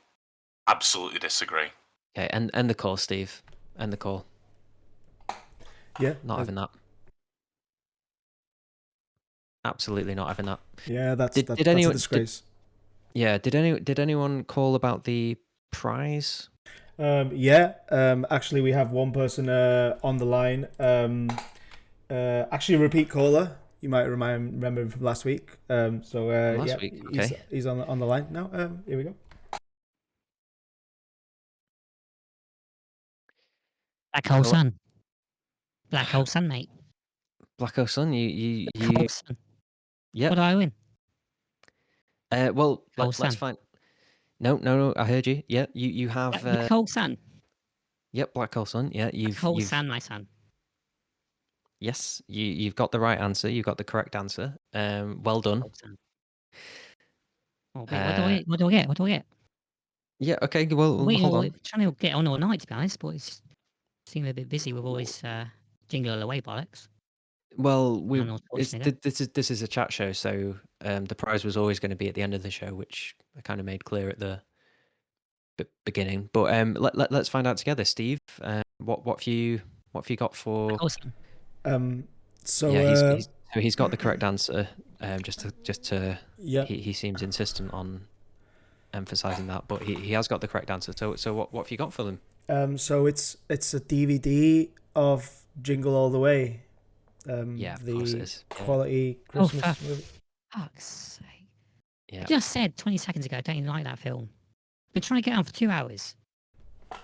Speaker 3: Absolutely disagree.
Speaker 2: Okay, end the call, Steve. End the call.
Speaker 1: Yeah.
Speaker 2: Not having that. Absolutely not having that.
Speaker 1: Yeah, that's a
Speaker 2: anyone
Speaker 1: disgrace.
Speaker 2: did anyone call about the prize?
Speaker 1: Actually, we have one person on the line. Actually, a repeat caller. You might remember him from last week.
Speaker 2: Last week, okay.
Speaker 1: He's on the line now. Here we go.
Speaker 6: Black hole sun. Black hole sun, mate.
Speaker 2: Black hole sun. You.
Speaker 6: Black hole sun.
Speaker 2: Yeah.
Speaker 6: What do I win?
Speaker 2: Well,
Speaker 6: Hole
Speaker 2: let's
Speaker 6: sun.
Speaker 2: find. No. I heard you. Yeah, you have.
Speaker 6: Black hole sun.
Speaker 2: Yep, black hole sun. Yeah,
Speaker 6: Black hole sun, my son.
Speaker 2: Yes, you've got the right answer. You've got the correct answer. Well done.
Speaker 6: Oh, wait, what do I get? What do I get? What do I get?
Speaker 2: Yeah. Okay. Well,
Speaker 6: Wait,
Speaker 2: hold on.
Speaker 6: trying to get on all night, to be honest, but it's seem a bit busy with all this jingle all the way bollocks.
Speaker 2: Well,
Speaker 6: Arnold Schwarzenegger.
Speaker 2: this is a chat show, so the prize was always going to be at the end of the show, which I kind of made clear at the beginning. But let's find out together, Steve. What have you got for?
Speaker 1: So
Speaker 2: Yeah, he's got the correct answer. Just to
Speaker 1: yeah.
Speaker 2: he seems insistent on emphasizing that, but he has got the correct answer. So what have you got for them?
Speaker 1: So it's a DVD of Jingle All the Way.
Speaker 2: Yeah, of
Speaker 1: the
Speaker 2: course it is.
Speaker 1: quality
Speaker 6: Oh,
Speaker 1: Christmas
Speaker 6: for
Speaker 1: movie.
Speaker 6: fuck's sake.
Speaker 2: Yeah.
Speaker 6: I just said 20 seconds ago I don't even like that film. Been trying to get on for 2 hours.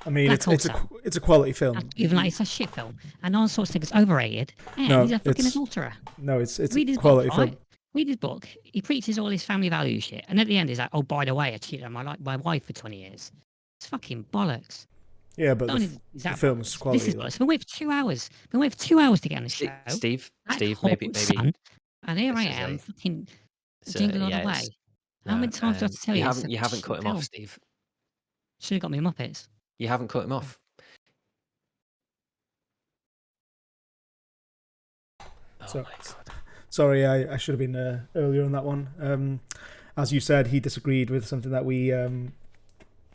Speaker 1: I mean,
Speaker 6: That's
Speaker 1: it's a quality film.
Speaker 6: That's even like it's a shit film. And Arnold Schwarzenegger's overrated. And
Speaker 1: No,
Speaker 6: he's a fucking
Speaker 1: it's-
Speaker 6: adulterer.
Speaker 1: No, it's
Speaker 6: Read
Speaker 1: a
Speaker 6: his
Speaker 1: quality
Speaker 6: book,
Speaker 1: film.
Speaker 6: right? Read his book. He preaches all his family value shit. And at the end he's like, oh, by the way, I cheated on my wife for 20 years. It's fucking bollocks.
Speaker 1: Yeah, but the film's quality.
Speaker 6: This is bollocks. I've been waiting for 2 hours. Been waiting for 2 hours to get on the show.
Speaker 2: Steve,
Speaker 6: That
Speaker 2: maybe.
Speaker 6: son, and here I
Speaker 2: this is
Speaker 6: am,
Speaker 2: a-
Speaker 6: fucking jingle all the way. How many times do I have to tell you?
Speaker 2: You haven't cut him off, Steve.
Speaker 6: Should have got me Muppets.
Speaker 2: You haven't cut him off.
Speaker 1: So, sorry, I should have been earlier on that one. As you said, he disagreed with something that we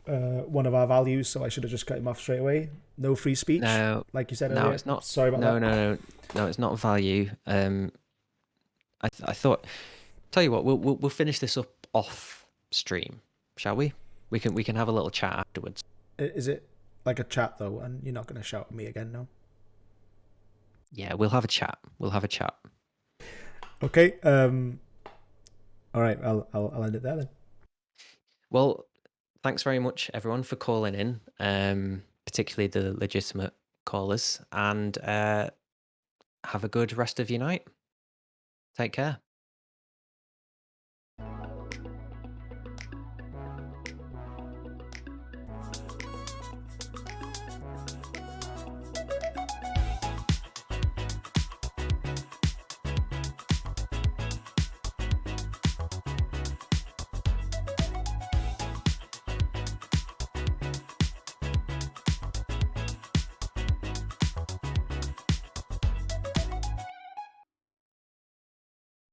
Speaker 1: one of our values, so I should have just cut him off straight away. No free speech.
Speaker 2: No,
Speaker 1: like you said
Speaker 2: no,
Speaker 1: earlier.
Speaker 2: it's not.
Speaker 1: Sorry about that.
Speaker 2: No, it's not value. I thought. Tell you what, we'll finish this up off stream, shall we? We can have a little chat afterwards.
Speaker 1: Is it like a chat though, and you're not going to shout at me again, no?
Speaker 2: Yeah, we'll have a chat.
Speaker 1: Okay. All right. I'll end it there then.
Speaker 2: Well, thanks very much, everyone, for calling in. Particularly the legitimate callers, and have a good rest of your night. Take care.